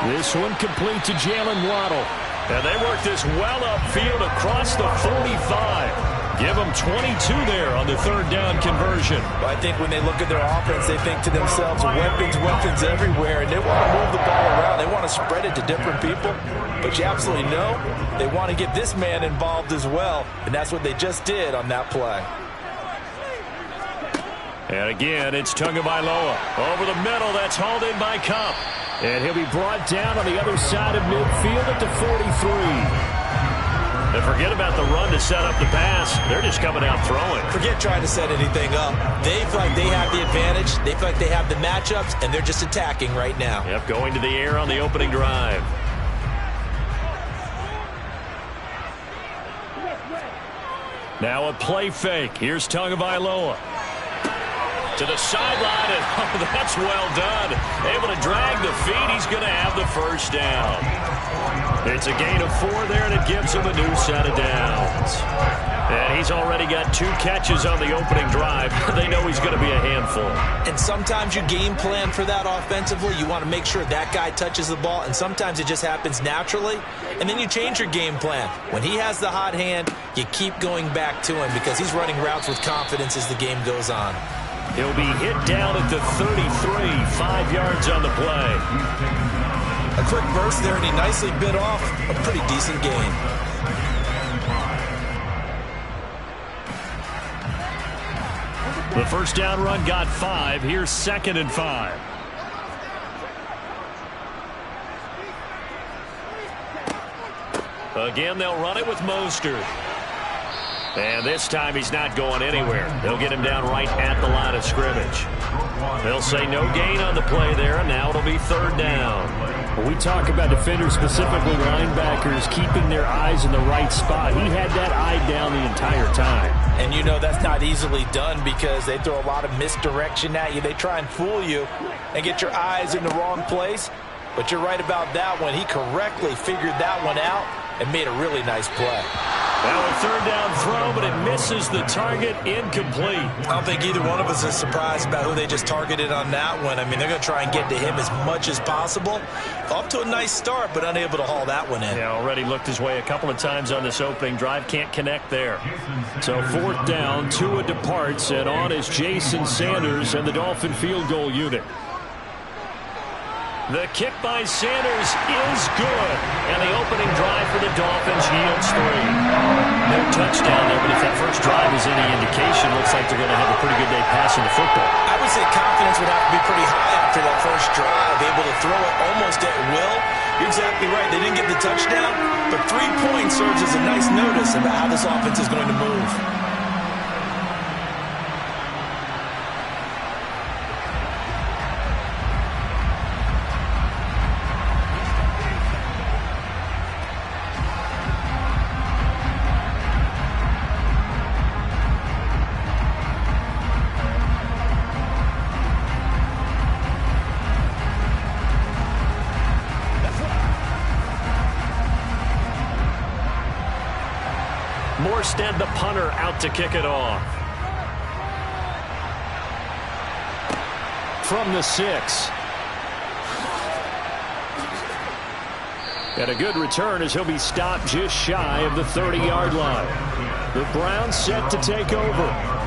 This one complete to Jalen Waddle. And they work this well upfield across the 45. Give them 22 there on the third down conversion. Well, I think when they look at their offense, they think to themselves, weapons everywhere, and they want to move the ball around. They want to spread it to different people. But you absolutely know they want to get this man involved as well, and that's what they just did on that play. And again, it's Tagovailoa. Over the middle, that's hauled in by Kupp. And he'll be brought down on the other side of midfield at the 43. And forget about the run to set up the pass. They're just coming out throwing. Forget trying to set anything up. They feel like they have the advantage. They feel like they have the matchups, and they're just attacking right now. Yep, going to the air on the opening drive. Now a play fake. Here's Tagovailoa. To the sideline, and oh, that's well done. Able to drag the feet. He's going to have the first down. It's a gain of 4 there, and it gives him a new set of downs. And he's already got 2 catches on the opening drive. They know he's going to be a handful. And sometimes you game plan for that offensively. You want to make sure that guy touches the ball, and sometimes it just happens naturally. And then you change your game plan. When he has the hot hand, you keep going back to him because he's running routes with confidence as the game goes on. He'll be hit down at the 33, 5 yards on the play. A quick burst there, and he nicely bit off a pretty decent gain. The first down run got 5. Here's 2nd and 5. Again, they'll run it with Mostert. And this time he's not going anywhere. They'll get him down right at the line of scrimmage. They'll say no gain on the play there, and now it'll be 3rd down. When we talk about defenders, specifically linebackers, keeping their eyes in the right spot, he had that eye down the entire time. And you know that's not easily done because they throw a lot of misdirection at you. They try and fool you and get your eyes in the wrong place. But you're right about that one. He correctly figured that one out and made a really nice play. Now a 3rd down throw, but it misses the target, incomplete. I don't think either one of us is surprised about who they just targeted on that one. I mean, they're going to try and get to him as much as possible. Off to a nice start, but unable to haul that one in. Yeah, already looked his way a couple of times on this opening drive. Can't connect there. So 4th down, Tua departs, and on is Jason Sanders and the Dolphin field goal unit. The kick by Sanders is good. And the opening drive for the Dolphins yields 3. No touchdown there, but if that first drive is any indication, looks like they're going to have a pretty good day passing the football. I would say confidence would have to be pretty high after that first drive. Able to throw it almost at will. You're exactly right. They didn't get the touchdown, but 3 points serves as a nice notice about how this offense is going to move. Instead, the punter out to kick it off. From the 6. And a good return as he'll be stopped just shy of the 30-yard line. The Browns set to take over.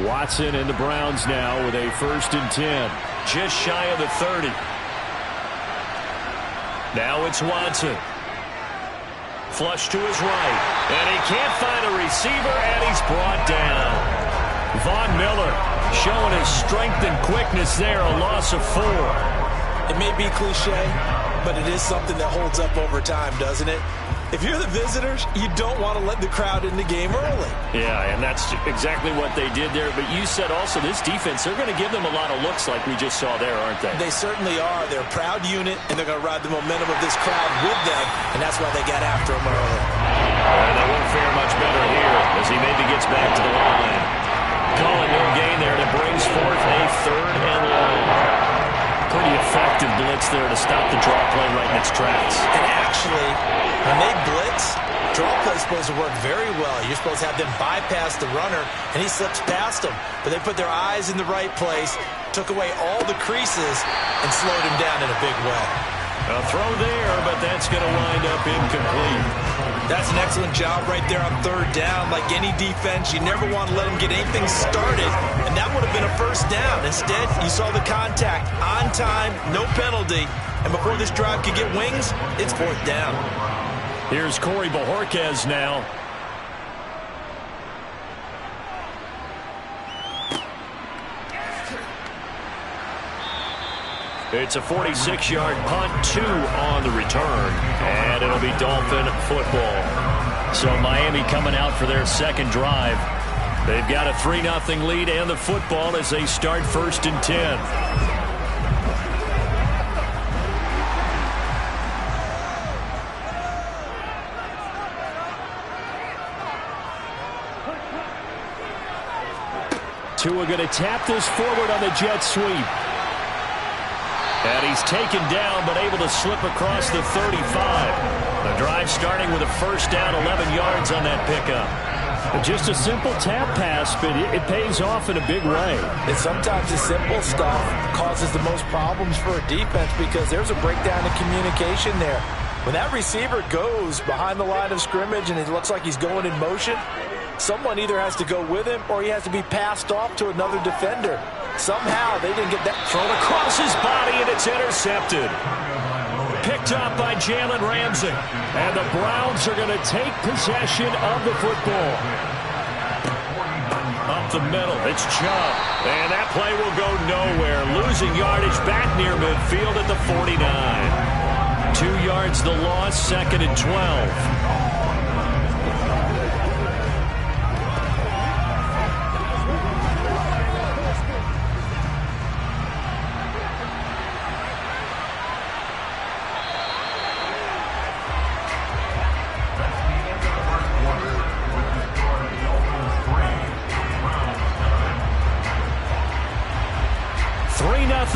Watson and the Browns now with a 1st and 10. Just shy of the 30. Now it's Watson. Flush to his right. And he can't find a receiver, and he's brought down. Von Miller showing his strength and quickness there, a loss of 4. It may be cliche, but it is something that holds up over time, doesn't it? If you're the visitors, you don't want to let the crowd in the game early. Yeah, and that's exactly what they did there. But you said also this defense, they're going to give them a lot of looks like we just saw there, aren't they? They certainly are. They're a proud unit, and they're going to ride the momentum of this crowd with them, and that's why they got after him early. And they won't fare much better here as he maybe gets back to the line. Calling no gain there, and it brings forth a 3rd and long. Pretty effective blitz there to stop the draw play right in its tracks. And actually, when they blitz, draw play is supposed to work very well. You're supposed to have them bypass the runner, and he slips past them. But they put their eyes in the right place, took away all the creases, and slowed him down in a big way. A throw there, but that's going to wind up incomplete. That's an excellent job right there on 3rd down. Like any defense, you never want to let them get anything started, and that would have been a 1st down. Instead, you saw the contact on time, no penalty, and before this drive could get wings, it's 4th down. Here's Corey Bojorquez now. It's a 46-yard punt, 2 on the return, and it'll be Dolphin football. So Miami coming out for their 2nd drive. They've got a 3-0 lead and the football as they start 1st and 10. Tua going to tap this forward on the jet sweep. And he's taken down, but able to slip across the 35. The drive starting with a 1st down, 11 yards on that pickup. Just a simple tap pass, but it pays off in a big way. And sometimes the simple stuff causes the most problems for a defense because there's a breakdown in communication there. When that receiver goes behind the line of scrimmage and it looks like he's going in motion, someone either has to go with him or he has to be passed off to another defender. Somehow they didn't get that. Thrown across his body, and it's intercepted. Picked up by Jalen Ramsey. And the Browns are going to take possession of the football. Up the middle, it's Chubb. And that play will go nowhere. Losing yardage back near midfield at the 49. 2 yards the loss, 2nd and 12.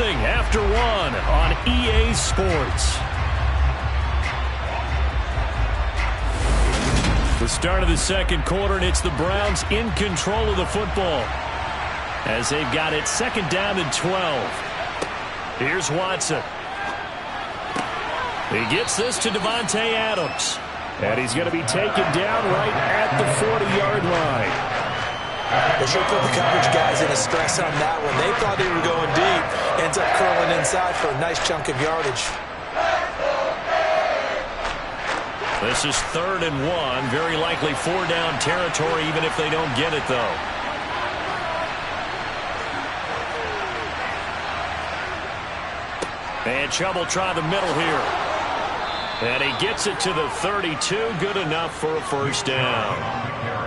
After 1 on EA Sports. The start of the 2nd quarter, and it's the Browns in control of the football as they've got it 2nd down and 12. Here's Watson. He gets this to Devontae Adams, and he's going to be taken down right at the 40-yard line. They should put the coverage guys in a stress on that one. They thought they were going deep. Ends up curling inside for a nice chunk of yardage. This is 3rd and 1. Very likely 4-down territory, even if they don't get it, though. And Chubb will try the middle here. And he gets it to the 32. Good enough for a 1st down.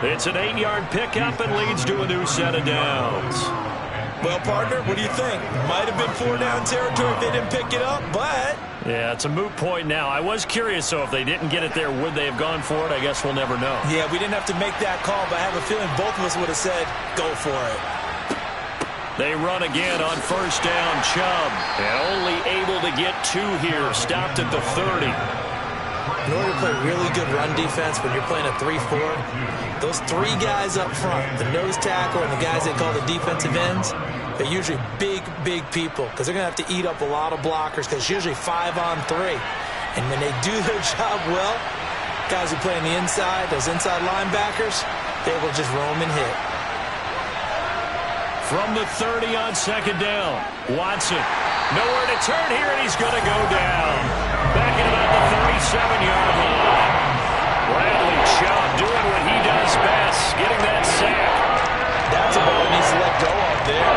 It's an 8-yard pickup and leads to a new set of downs. Well, partner, what do you think? Might have been 4-down territory if they didn't pick it up, but... Yeah, it's a moot point now. I was curious, so if they didn't get it there, would they have gone for it? I guess we'll never know. Yeah, we didn't have to make that call, but I have a feeling both of us would have said, go for it. They run again on first down, Chubb. And only able to get 2 here. Stopped at the 30. In order to play really good run defense when you're playing a 3-4, those 3 guys up front, the nose tackle and the guys they call the defensive ends, they're usually big people because they're going to have to eat up a lot of blockers because it's usually 5 on 3. And when they do their job well, guys who play on the inside, those inside linebackers, they will just roam and hit. From the 30 on second down, Watson. Nowhere to turn here, and he's going to go down. Back at about the 37-yard line. Bradley Chubb doing what he does best, getting that sack. That's a ball he needs to let go of there.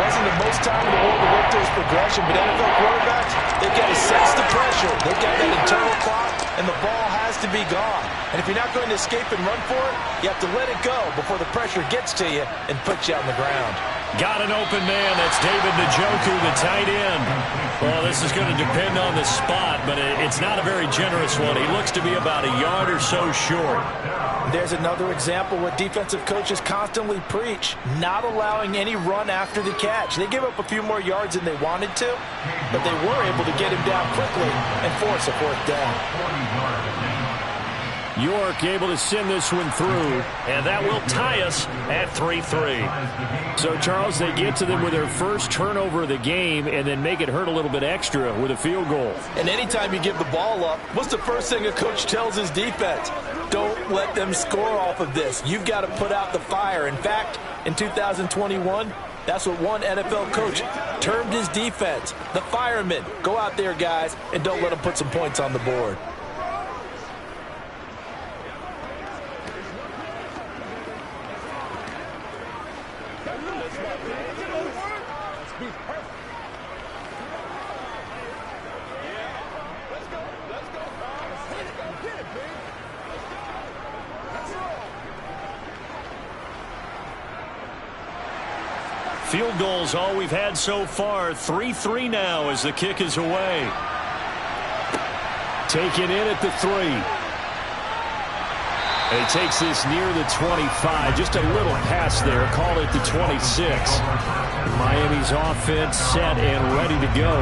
Wasn't the most time in the world to work to his progression, but NFL quarterbacks, they've got to sense the pressure. They've got that internal clock, and the ball has to be gone. And if you're not going to escape and run for it, you have to let it go before the pressure gets to you and puts you on the ground. Got an open man. That's David Njoku, the tight end. Well, this is going to depend on the spot, but it's not a very generous one. He looks to be about a yard or so short. There's another example what defensive coaches constantly preach, not allowing any run after the catch. They gave up a few more yards than they wanted to, but they were able to get him down quickly and force a 4th down. York able to send this one through, and that will tie us at 3-3. So, Charles, they get to them with their first turnover of the game and then make it hurt a little bit extra with a field goal. And anytime you give the ball up, what's the first thing a coach tells his defense? Don't let them score off of this. You've got to put out the fire. In fact, in 2021, that's what one NFL coach termed his defense, the firemen. Go out there, guys, and don't let them put some points on the board. Field goals all we've had so far. 3-3 now as the kick is away. Taken in at the 3. And he takes this near the 25. Just a little pass there. Call it the 26. Miami's offense set and ready to go.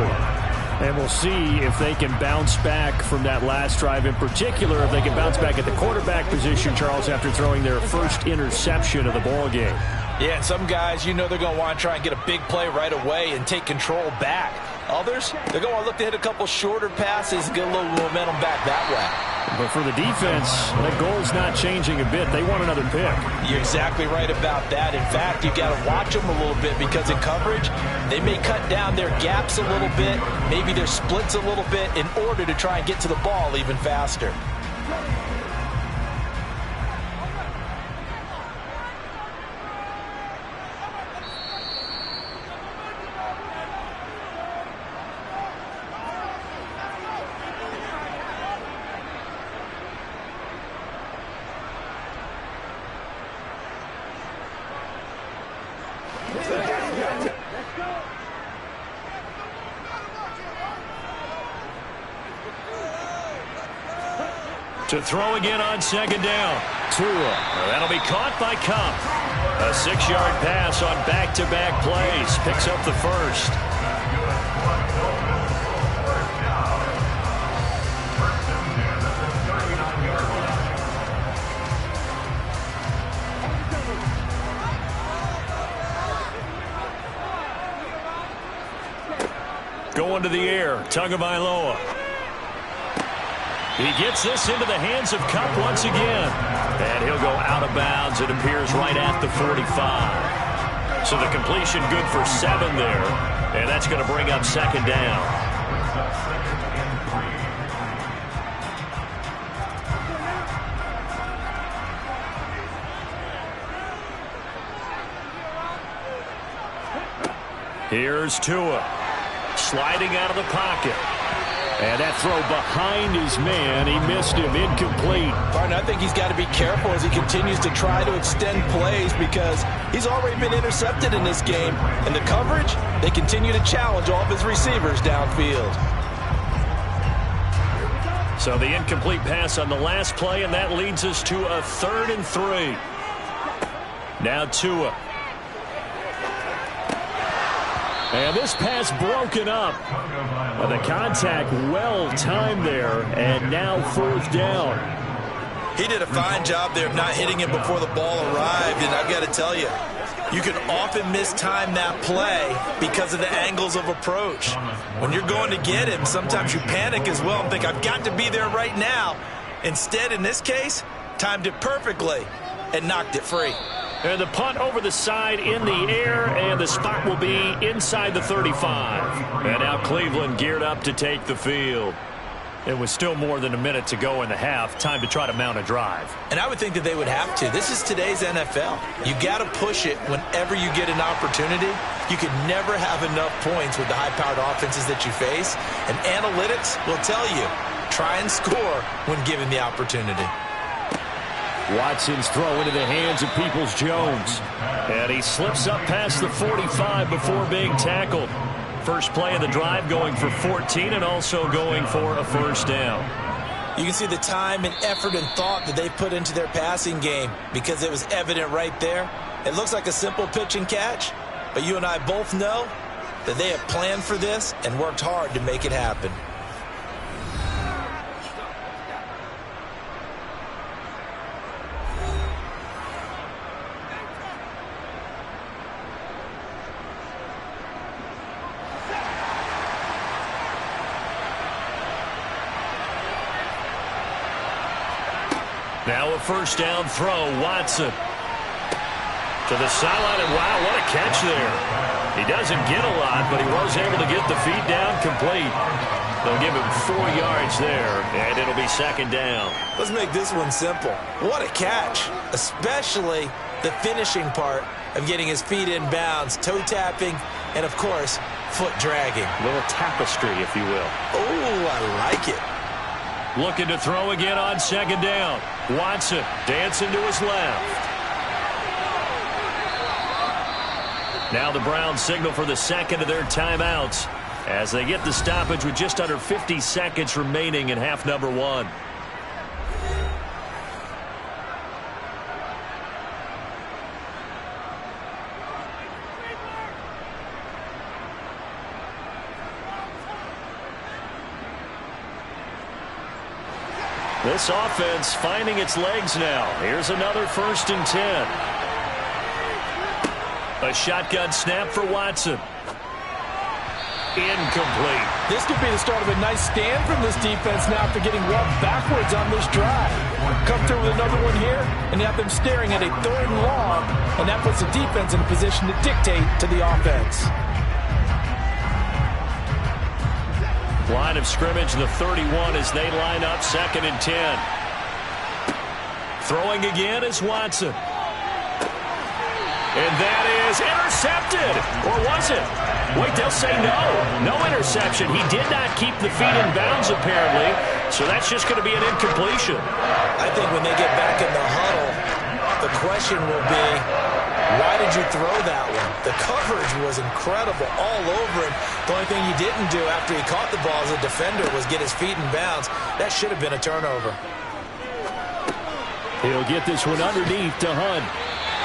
And we'll see if they can bounce back from that last drive. In particular, if they can bounce back at the quarterback position, Charles, after throwing their first interception of the ball game. Yeah, and some guys, you know they're going to want to try and get a big play right away and take control back. Others, they're going to want to look to hit a couple shorter passes and get a little momentum back that way. But for the defense, that goal's not changing a bit. They want another pick. You're exactly right about that. In fact, you've got to watch them a little bit because in coverage, they may cut down their gaps a little bit, maybe their splits a little bit in order to try and get to the ball even faster. To throw again on second down. Tua. That'll be caught by Kupp. A 6-yard pass on back-to-back plays. Picks up the first. Going to the air. Tagovailoa. He gets this into the hands of Kupp once again. And he'll go out of bounds. It appears right at the 45. So the completion good for 7 there. And that's going to bring up second down. Here's Tua. Sliding out of the pocket. And that throw behind his man. He missed him. Incomplete. Martin, I think he's got to be careful as he continues to try to extend plays because he's already been intercepted in this game. And the coverage, they continue to challenge all of his receivers downfield. So the incomplete pass on the last play, and that leads us to a 3rd and 3. Now Tua. And this pass broken up. But the contact well timed there, and now 4th down. He did a fine job there of not hitting him before the ball arrived, and I've got to tell you, you can often mistime that play because of the angles of approach. When you're going to get him, sometimes you panic as well and think, I've got to be there right now. Instead, in this case, timed it perfectly and knocked it free. And the punt over the side in the air, and the spot will be inside the 35. And now Cleveland geared up to take the field. It was still more than a minute to go in the half. Time to try to mount a drive. And I would think that they would have to. This is today's NFL. You got to push it whenever you get an opportunity. You could never have enough points with the high-powered offenses that you face. And analytics will tell you, try and score when given the opportunity. Watson's throw into the hands of Peoples-Jones. And he slips up past the 45 before being tackled. First play of the drive going for 14 and also going for a 1st down. You can see the time and effort and thought that they put into their passing game because it was evident right there. It looks like a simple pitch and catch, but you and I both know that they have planned for this and worked hard to make it happen. Now a 1st down throw, Watson. To the sideline, and wow, what a catch there. He doesn't get a lot, but he was able to get the feed down complete. They'll give him 4 yards there, and it'll be 2nd down. Let's make this one simple. What a catch, especially the finishing part of getting his feet in bounds, toe tapping, and of course, foot dragging. A little tapestry, if you will. Oh, I like it. Looking to throw again on 2nd down. Watson dancing to his left. Now the Browns signal for the 2nd of their timeouts as they get the stoppage with just under 50 seconds remaining in half number 1. This offense finding its legs now. Here's another 1st and 10. A shotgun snap for Watson. Incomplete. This could be the start of a nice stand from this defense now after getting walked backwards on this drive. Come through with another one here, and you have them staring at a 3rd and long, and that puts the defense in a position to dictate to the offense. Line of scrimmage, the 31 as they line up 2nd and 10. Throwing again is Watson. And that is intercepted. Or was it? Wait, they'll say no. No interception. He did not keep the feet in bounds, apparently. So that's just going to be an incompletion. I think when they get back in the huddle, the question will be, why did you throw that one? The coverage was incredible all over him. The only thing he didn't do after he caught the ball as a defender was get his feet in bounds. That should have been a turnover. He'll get this one underneath to Hunt.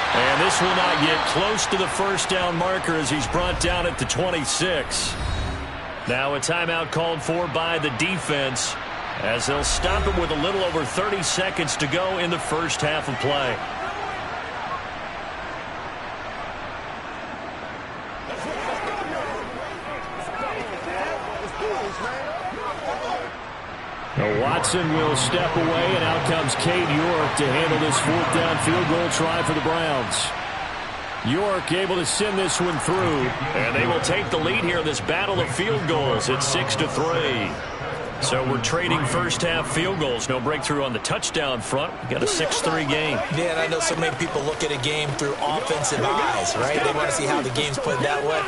And this will not get close to the 1st down marker as he's brought down at the 26. Now a timeout called for by the defense as they'll stop him with a little over 30 seconds to go in the 1st half of play. Now Watson will step away, and out comes Cade York to handle this 4th down field goal try for the Browns. York able to send this one through, and they will take the lead here in this battle of field goals at 6-3. So we're trading 1st half field goals. No breakthrough on the touchdown front. We got a 6-3 game. Yeah, and I know so many people look at a game through offensive eyes, right? They want to see how the game's played that way.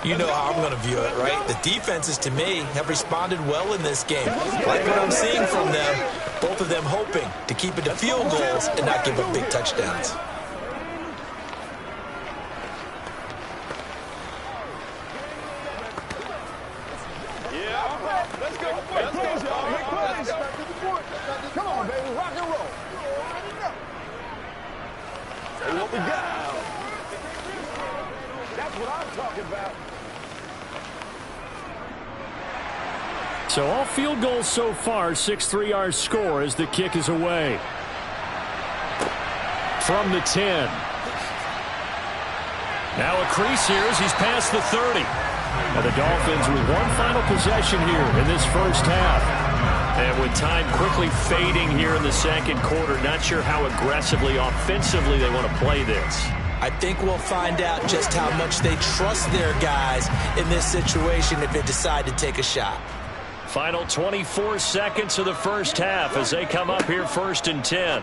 You know how I'm going to view it, right? The defenses, to me, have responded well in this game. Like what I'm seeing from them, both of them hoping to keep it to field goals and not give up big touchdowns. Come on, baby, rock and roll. Say what we got. That's what I'm talking about. So all field goals so far, 6-3 our score as the kick is away. From the 10. Now a crease here as he's past the 30. And the Dolphins with one final possession here in this first half. And with time quickly fading here in the second quarter, not sure how aggressively, offensively they want to play this. I think we'll find out just how much they trust their guys in this situation if they decide to take a shot. Final 24 seconds of the first half as they come up here 1st and 10.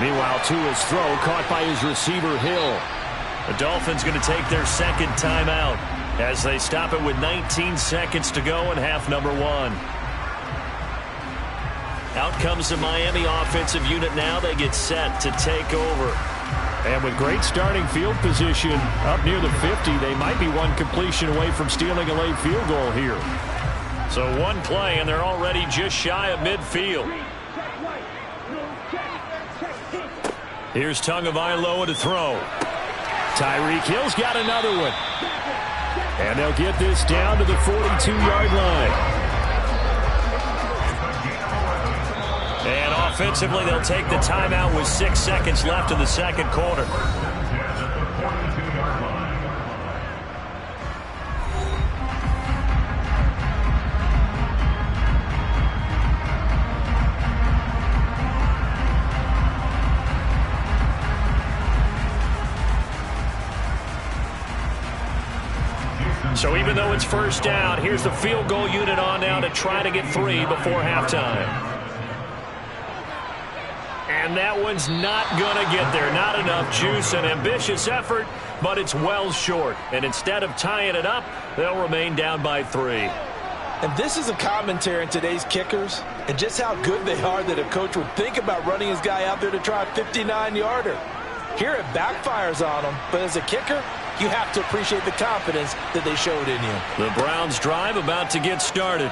Meanwhile, Tua's throw caught by his receiver, Hill. The Dolphins going to take their second timeout as they stop it with 19 seconds to go in half number 1. Out comes the Miami offensive unit now. They get set to take over. And with great starting field position up near the 50, they might be one completion away from stealing a late field goal here. So one play, and they're already just shy of midfield. Here's Tagovailoa to throw. Tyreek Hill's got another one. And they'll get this down to the 42-yard line. And offensively, they'll take the timeout with 6 seconds left in the second quarter. So even though it's first down, here's the field goal unit on now to try to get 3 before halftime. And that one's not going to get there. Not enough juice. An ambitious effort, but it's well short. And instead of tying it up, they'll remain down by 3. And this is a commentary on today's kickers and just how good they are that a coach would think about running his guy out there to try a 59-yarder. Here it backfires on him, but as a kicker, you have to appreciate the confidence that they showed in you. The Browns drive about to get started.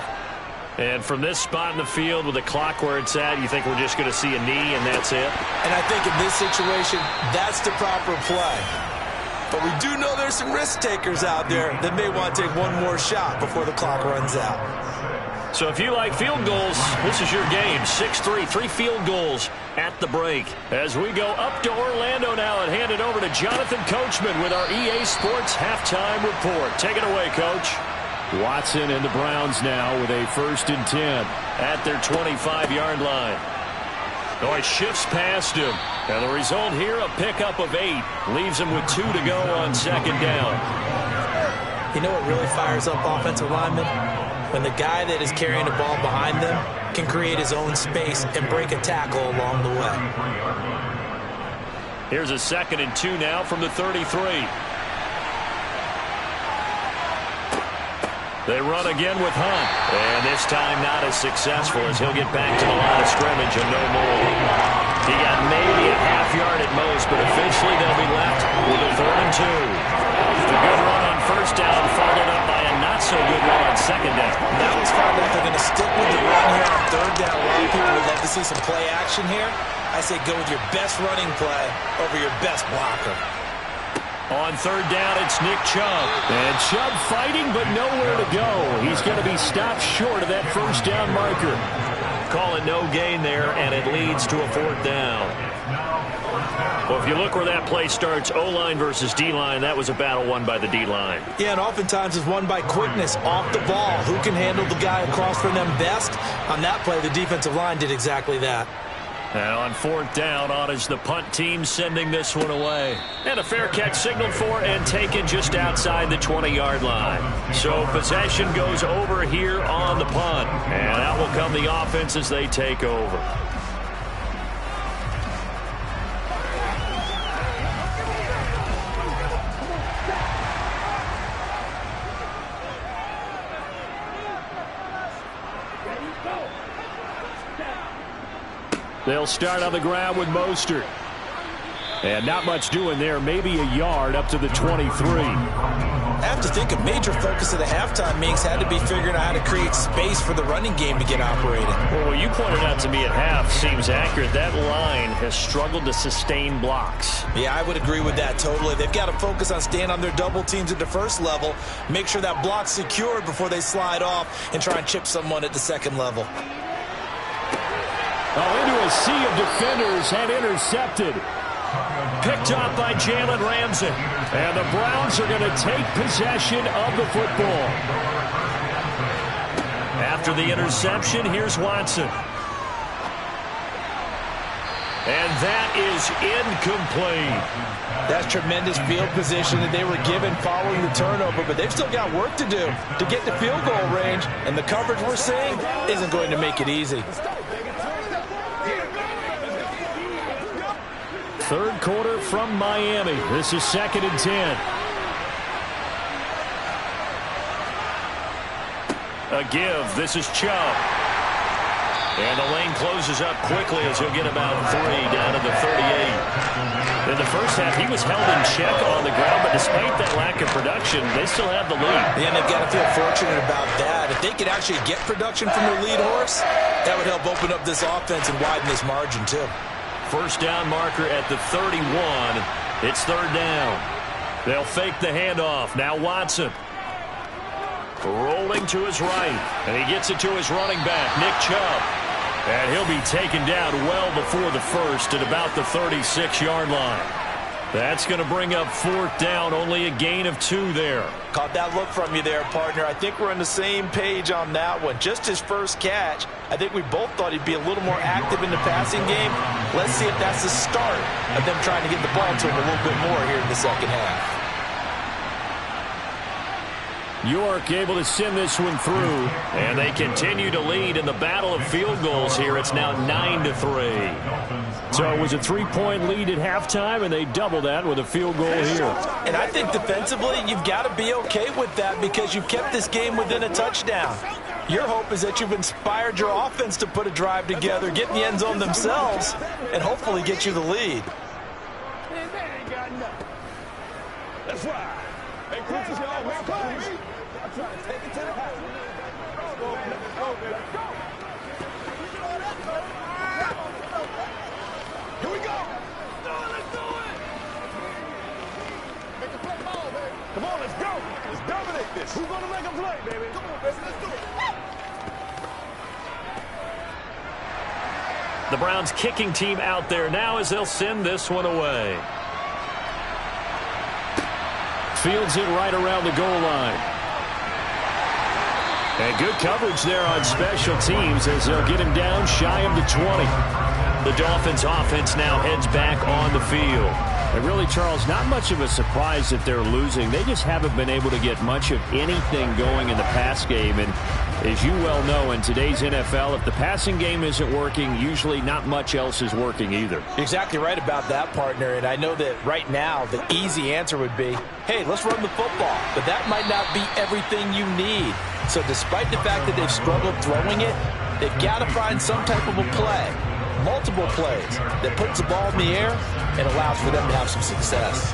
And from this spot in the field with the clock where it's at, you think we're just going to see a knee and that's it? And I think in this situation, that's the proper play. But we do know there's some risk takers out there that may want to take one more shot before the clock runs out. So if you like field goals, this is your game. 6-3, 3 field goals at the break. As we go up to Orlando now and hand it over to Jonathan Coachman with our EA Sports Halftime Report. Take it away, Coach. Watson and the Browns now with a 1st and 10 at their 25-yard line. Oh, he shifts past him. And the result here, a pickup of 8. Leaves him with 2 to go on 2nd down. You know what really fires up offensive linemen? When the guy that is carrying the ball behind them can create his own space and break a tackle along the way. Here's a 2nd and 2 now from the 33. They run again with Hunt. And this time not as successful as he'll get back to the line of scrimmage and no more. He got maybe a half yard at most, but eventually they'll be left with a 3rd and 2. A good run on 1st down, followed up by a not-so-good run on 2nd down. That was fine. If they're going to stick with the run here on 3rd down, a lot of people would love to see some play action here. I say go with your best running play over your best blocker. On 3rd down, it's Nick Chubb. And Chubb fighting, but nowhere to go. He's going to be stopped short of that 1st down marker. Call it no gain there, and it leads to a 4th down. Well, if you look where that play starts, O-line versus D-line, that was a battle won by the D-line. Yeah, and oftentimes it's won by quickness off the ball. Who can handle the guy across from them best? On that play, the defensive line did exactly that. And on 4th down, on is the punt team sending this one away. And a fair catch signaled for and taken just outside the 20-yard line. So possession goes over here on the punt. And out will come the offense as they take over. They'll start on the ground with Mostert. And not much doing there. Maybe a yard up to the 23. After to think a major focus of the halftime meetings had to be figuring out how to create space for the running game to get operating. Well, what you pointed out to me at half seems accurate. That line has struggled to sustain blocks. Yeah, I would agree with that totally. They've got to focus on staying on their double teams at the first level, make sure that block's secured before they slide off and try and chip someone at the second level. Oh, into a sea of defenders and intercepted. Picked up by Jalen Ramsey. And the Browns are going to take possession of the football. After the interception, here's Watson. And that is incomplete. That's tremendous field position that they were given following the turnover, but they've still got work to do to get to field goal range, and the coverage we're seeing isn't going to make it easy. Third quarter from Miami. This is 2nd and 10. A give. This is Chubb. And the lane closes up quickly as he'll get about 3 down to the 38. In the first half, he was held in check on the ground, but despite that lack of production, they still have the lead. And they've got to feel fortunate about that. If they could actually get production from their lead horse, that would help open up this offense and widen this margin too. First down marker at the 31. It's 3rd down. They'll fake the handoff. Now Watson. Rolling to his right. And he gets it to his running back, Nick Chubb. And he'll be taken down well before the first at about the 36-yard line. That's going to bring up 4th down. Only a gain of 2 there. Caught that look from you there, partner. I think we're on the same page on that one. Just his first catch. I think we both thought he'd be a little more active in the passing game. Let's see if that's the start of them trying to get the ball to him a little bit more here in the second half. York able to send this one through, and they continue to lead in the battle of field goals here. It's now 9-3. So it was a 3-point lead at halftime, and they double that with a field goal here. And I think defensively, you've got to be okay with that because you've kept this game within a touchdown. Your hope is that you've inspired your offense to put a drive together, get in the end zone themselves, and hopefully get you the lead. That's right. Hey, coaches, y'all, man, come. I'm trying to take it to the house. Go, baby, go. Here we go. Let's do it. Make a play ball, baby. Come on, let's go. Let's dominate this. Who's going to make a play, baby? Come on, baby, let's do it. The Browns kicking team out there now as they'll send this one away. Fields it right around the goal line. And good coverage there on special teams as they'll get him down shy of the 20. The Dolphins offense now heads back on the field. And really, Charles, not much of a surprise that they're losing. They just haven't been able to get much of anything going in the pass game. And as you well know, in today's NFL, if the passing game isn't working, usually not much else is working either. Exactly right about that, partner. And I know that right now the easy answer would be, hey, let's run the football. But that might not be everything you need. So despite the fact that they've struggled throwing it, they've got to find some type of a play, multiple plays, that puts the ball in the air and allows for them to have some success.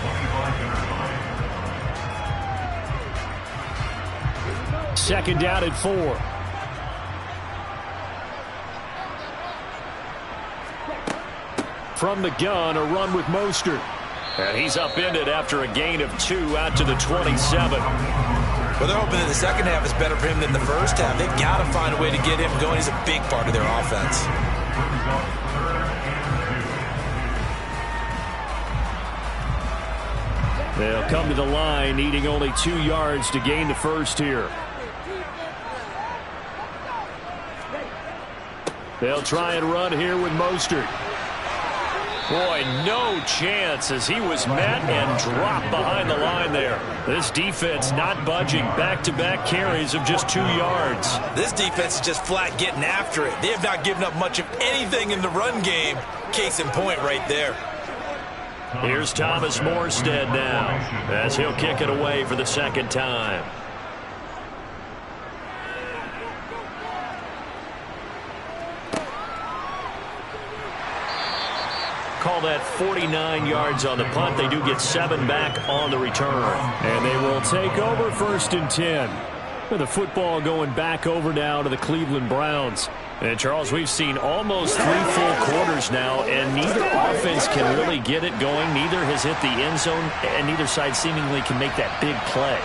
Second down at 4. From the gun, a run with Mostert. And he's upended after a gain of 2 out to the 27. Well, they're hoping that the second half is better for him than the first half. They've got to find a way to get him going. He's a big part of their offense. They'll come to the line, needing only 2 yards to gain the first here. They'll try and run here with Mostert. Boy, no chance as he was met and dropped behind the line there. This defense not budging. Back-to-back carries of just 2 yards. This defense is just flat getting after it. They have not given up much of anything in the run game. Case in point right there. Here's Thomas Morstead now as he'll kick it away for the second time. Call that 49 yards on the punt. They do get 7 back on the return. And they will take over 1st and 10. With the football going back over now to the Cleveland Browns. And, Charles, we've seen almost 3 full quarters now, and neither offense can really get it going. Neither has hit the end zone, and neither side seemingly can make that big play.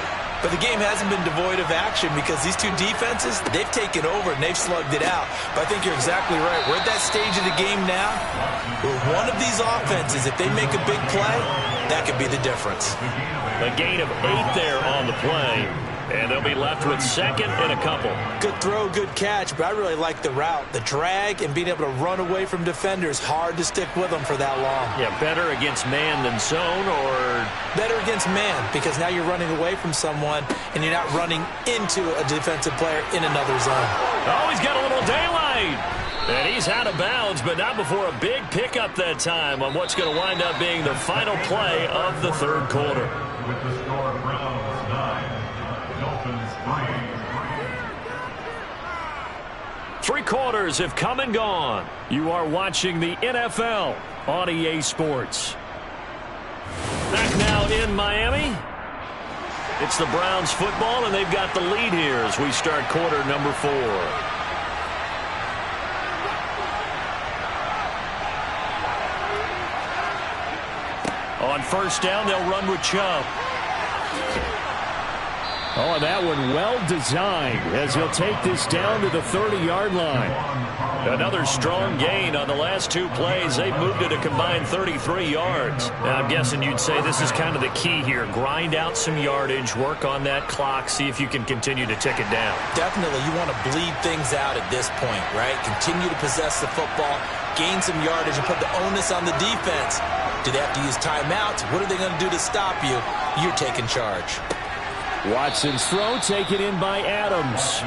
But the game hasn't been devoid of action because these two defenses, they've taken over and they've slugged it out. But I think you're exactly right. We're at that stage of the game now where one of these offenses, if they make a big play, that could be the difference. A gain of 8 there on the play. And they'll be left with 2nd and a couple. Good throw, good catch, but I really like the route. The drag and being able to run away from defenders, hard to stick with them for that long. Yeah, better against man than zone, or? Better against man, because now you're running away from someone and you're not running into a defensive player in another zone. Oh, he's got a little daylight. And he's out of bounds, but not before a big pickup that time on what's going to wind up being the final play of the 3rd quarter. With the score, Browns 9. 3 quarters have come and gone. You are watching the NFL on EA Sports. Back now in Miami. It's the Browns football, and they've got the lead here as we start quarter number 4. On 1st down, they'll run with Chubb. Oh, and that one well designed as he'll take this down to the 30-yard line. Another strong gain on the last 2 plays. They've moved it a combined 33 yards. Now, I'm guessing you'd say this is kind of the key here. Grind out some yardage, work on that clock, see if you can continue to tick it down. Definitely, you want to bleed things out at this point, right? Continue to possess the football, gain some yardage, and put the onus on the defense. Do they have to use timeouts? What are they going to do to stop you? You're taking charge. Watson's throw taken in by Adams.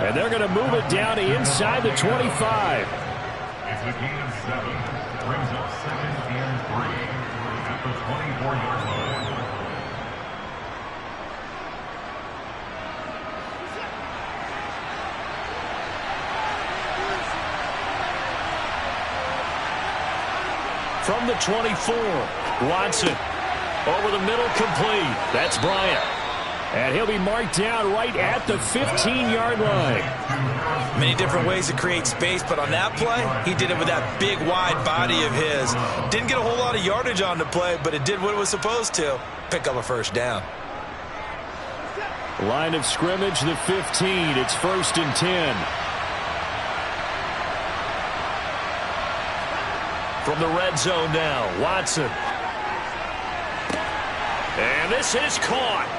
And they're going to move it down to inside the 25. It's a gain of 7. Brings up 2nd and 3 at the 24-yard line. From the 24, Watson over the middle, complete. That's Bryant. And he'll be marked down right at the 15-yard line. Many different ways to create space, but on that play, he did it with that big, wide body of his. Didn't get a whole lot of yardage on the play, but it did what it was supposed to. Pick up a 1st down. Line of scrimmage, the 15. It's 1st and 10. From the red zone now, Watson. And this is caught.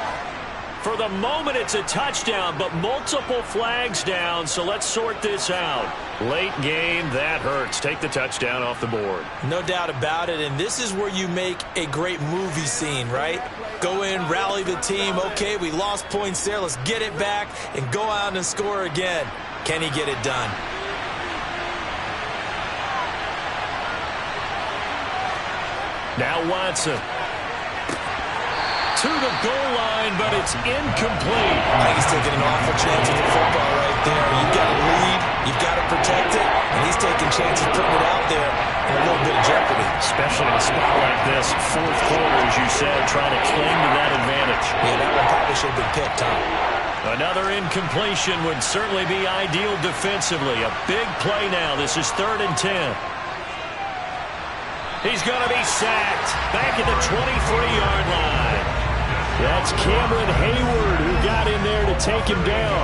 For the moment, it's a touchdown, but multiple flags down, so let's sort this out. Late game, that hurts. Take the touchdown off the board. No doubt about it, and this is where you make a great movie scene, right? Go in, rally the team. Okay, we lost points there. Let's get it back and go out and score again. Can he get it done? Now Watson. To the goal line, but it's incomplete. I think he's taking an awful chance with the football right there. You've got to lead, you've got to protect it, and he's taking chances putting it out there in a little bit of jeopardy. Especially in a spot like this, 4th quarter, as you said, trying to cling to that advantage. Yeah, that one probably should have been picked, huh? Another incompletion would certainly be ideal defensively. A big play now. This is 3rd and 10. He's going to be sacked back at the 23-yard line. That's Cameron Hayward who got in there to take him down.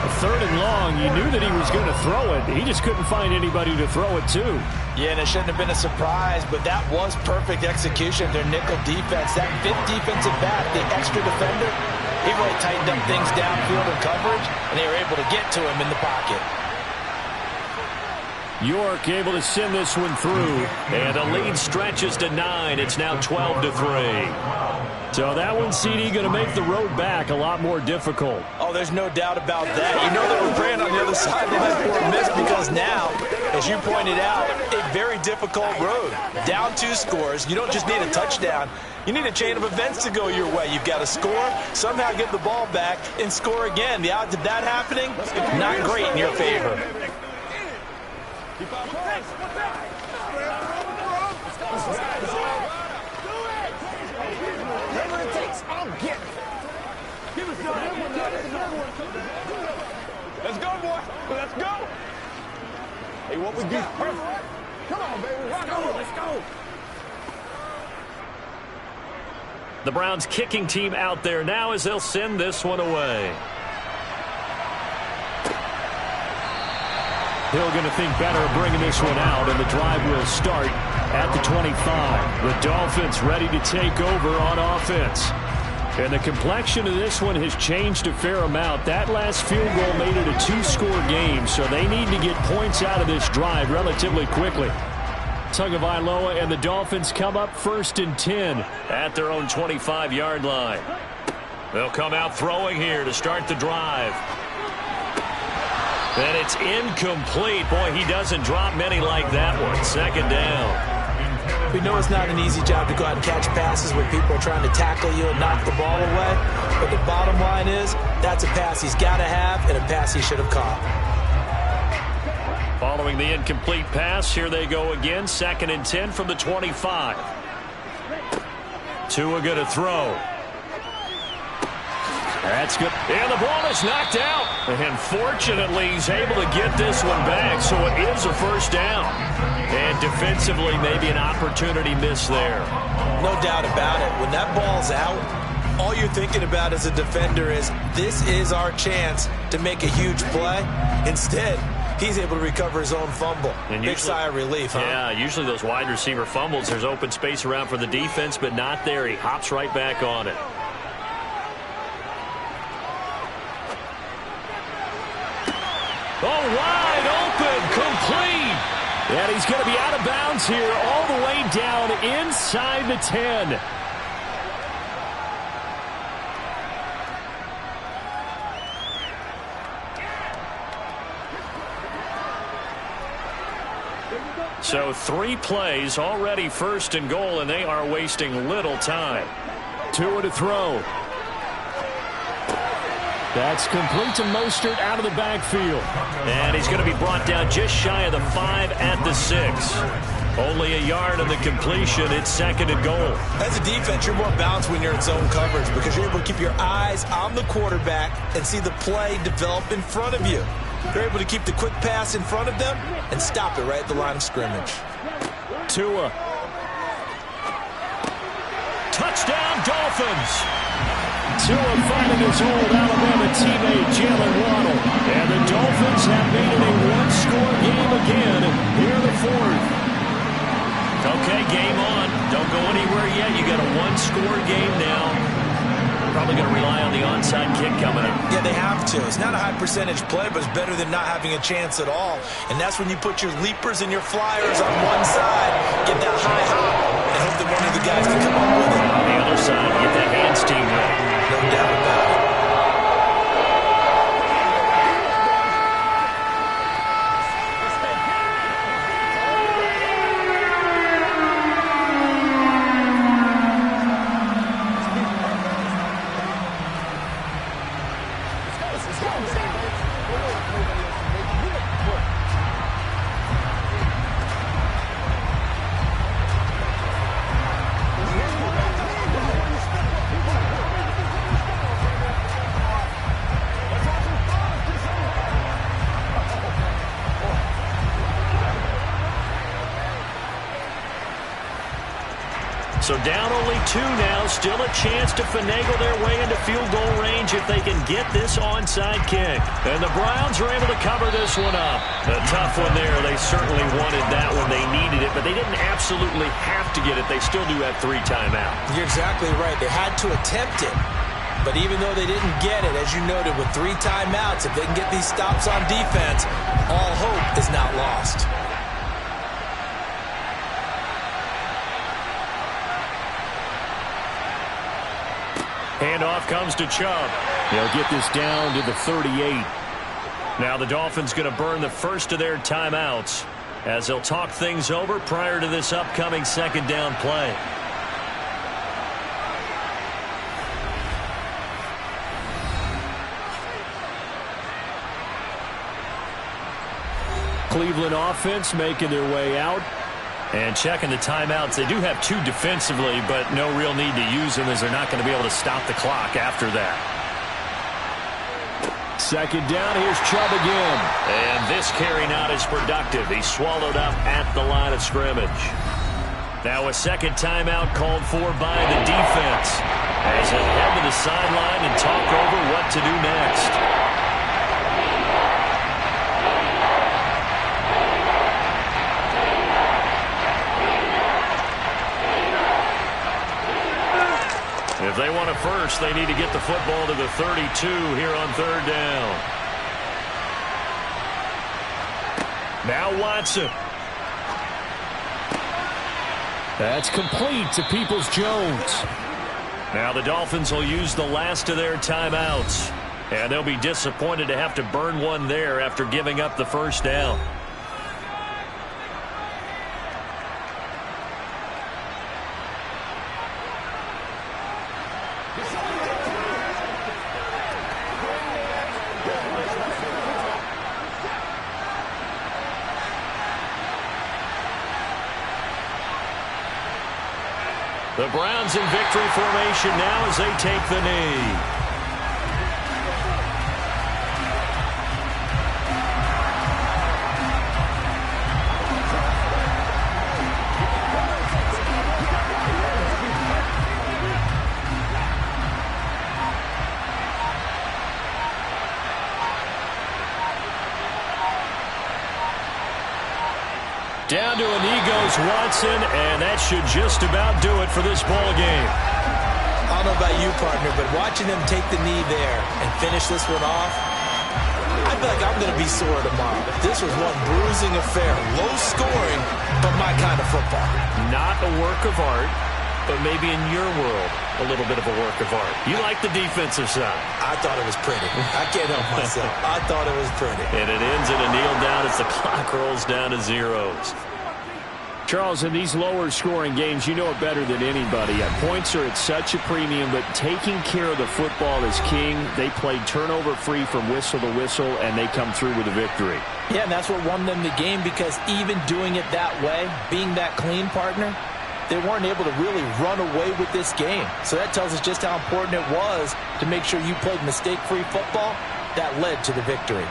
A 3rd and long, you knew that he was going to throw it. He just couldn't find anybody to throw it to. Yeah, and it shouldn't have been a surprise, but that was perfect execution of their nickel defense. That 5th defensive back, the extra defender, he really tightened up things downfield in coverage, and they were able to get to him in the pocket. York able to send this one through, and the lead stretches to 9. It's now 12-3. So that one, CD, going to make the road back a lot more difficult. Oh, there's no doubt about that. You know they were praying on the other side of that for a miss because now, as you pointed out, a very difficult road. Down 2 scores. You don't just need a touchdown. You need a chain of events to go your way. You've got to score, somehow get the ball back, and score again. The odds of that happening, not great in your favor. Whatever it takes, I'll get it. Give us Let's go, boy. Let's go. Hey, what we do? Come on, baby. Let's go. The Browns kicking team out there now as they'll send this one away. Hill going to think better of bringing this one out, and the drive will start at the 25. The Dolphins ready to take over on offense. And the complexion of this one has changed a fair amount. That last field goal made it a two-score game, so they need to get points out of this drive relatively quickly. Tagovailoa and the Dolphins come up 1st and 10 at their own 25-yard line. They'll come out throwing here to start the drive. And it's incomplete. Boy, he doesn't drop many like that one. 2nd down. We know it's not an easy job to go out and catch passes when people are trying to tackle you and knock the ball away. But the bottom line is, that's a pass he's got to have and a pass he should have caught. Following the incomplete pass, here they go again. 2nd and 10 from the 25. Tua going to throw. That's good. And the ball is knocked out. And fortunately, he's able to get this one back, so it is a 1st down. And defensively, maybe an opportunity missed there. No doubt about it. When that ball's out, all you're thinking about as a defender is, this is our chance to make a huge play. Instead, he's able to recover his own fumble. And big sigh of relief, huh? Yeah, usually those wide receiver fumbles, there's open space around for the defense, but not there. He hops right back on it. Oh, wide open, complete. And he's going to be out of bounds here all the way down inside the 10. So 3 plays, already 1st and goal, and they are wasting little time. Tua to throw. That's complete to Mostert out of the backfield. And he's going to be brought down just shy of the 5 at the 6. Only a yard on the completion. It's 2nd and goal. As a defense, you're more balanced when you're in zone coverage because you're able to keep your eyes on the quarterback and see the play develop in front of you. You're able to keep the quick pass in front of them and stop it right at the line of scrimmage. Tua. Touchdown, Dolphins. Tua finding his old Alabama teammate Jalen Waddle. And the Dolphins have made it a one-score game again here in the 4th. Okay, game on. Don't go anywhere yet. You got a one-score game now. Probably going to rely on the onside kick coming up. Yeah, they have to. It's not a high-percentage play, but it's better than not having a chance at all. And that's when you put your leapers and your flyers on one side, get that high hop, and hope that one of the guys can come up with it. On the other side, get that hands team ready. No doubt about it. So down only 2 now, still a chance to finagle their way into field goal range if they can get this onside kick. And the Browns are able to cover this one up. A tough one there. They certainly wanted that one. They needed it, but they didn't absolutely have to get it. They still do have 3 timeouts. You're exactly right. They had to attempt it. But even though they didn't get it, as you noted, with 3 timeouts, if they can get these stops on defense, all hope is not lost. Handoff comes to Chubb. They'll get this down to the 38. Now the Dolphins going to burn the first of their timeouts as they'll talk things over prior to this upcoming 2nd down play. Cleveland offense making their way out. And checking the timeouts, they do have 2 defensively, but no real need to use them as they're not going to be able to stop the clock after that. Second down, here's Chubb again. And this carry not as productive. He's swallowed up at the line of scrimmage. Now a second timeout called for by the defense as they head to the sideline and talk over what to do next. If they want a first, they need to get the football to the 32 here on third down. Now Watson. That's complete to Peoples-Jones. Now the Dolphins will use the last of their timeouts. And they'll be disappointed to have to burn one there after giving up the first down. The Browns in victory formation now as they take the knee. Down to a knee goes Watson, and that should just about do it for this ball game. I don't know about you, partner, but watching them take the knee there and finish this one off, I feel like I'm going to be sore tomorrow. This was one bruising affair. Low scoring, but my kind of football. Not a work of art, but maybe in your world, a little bit of a work of art. You like the defensive side. I thought it was pretty. I can't help myself. I thought it was pretty. And it ends in a kneel down as the clock rolls down to zeros. Charles, in these lower-scoring games, you know it better than anybody. Points are at such a premium, but taking care of the football is king. They played turnover-free from whistle to whistle, and they come through with a victory. Yeah, and that's what won them the game, because even doing it that way, being that clean, partner, they weren't able to really run away with this game. So that tells us just how important it was to make sure you played mistake-free football. That led to the victory.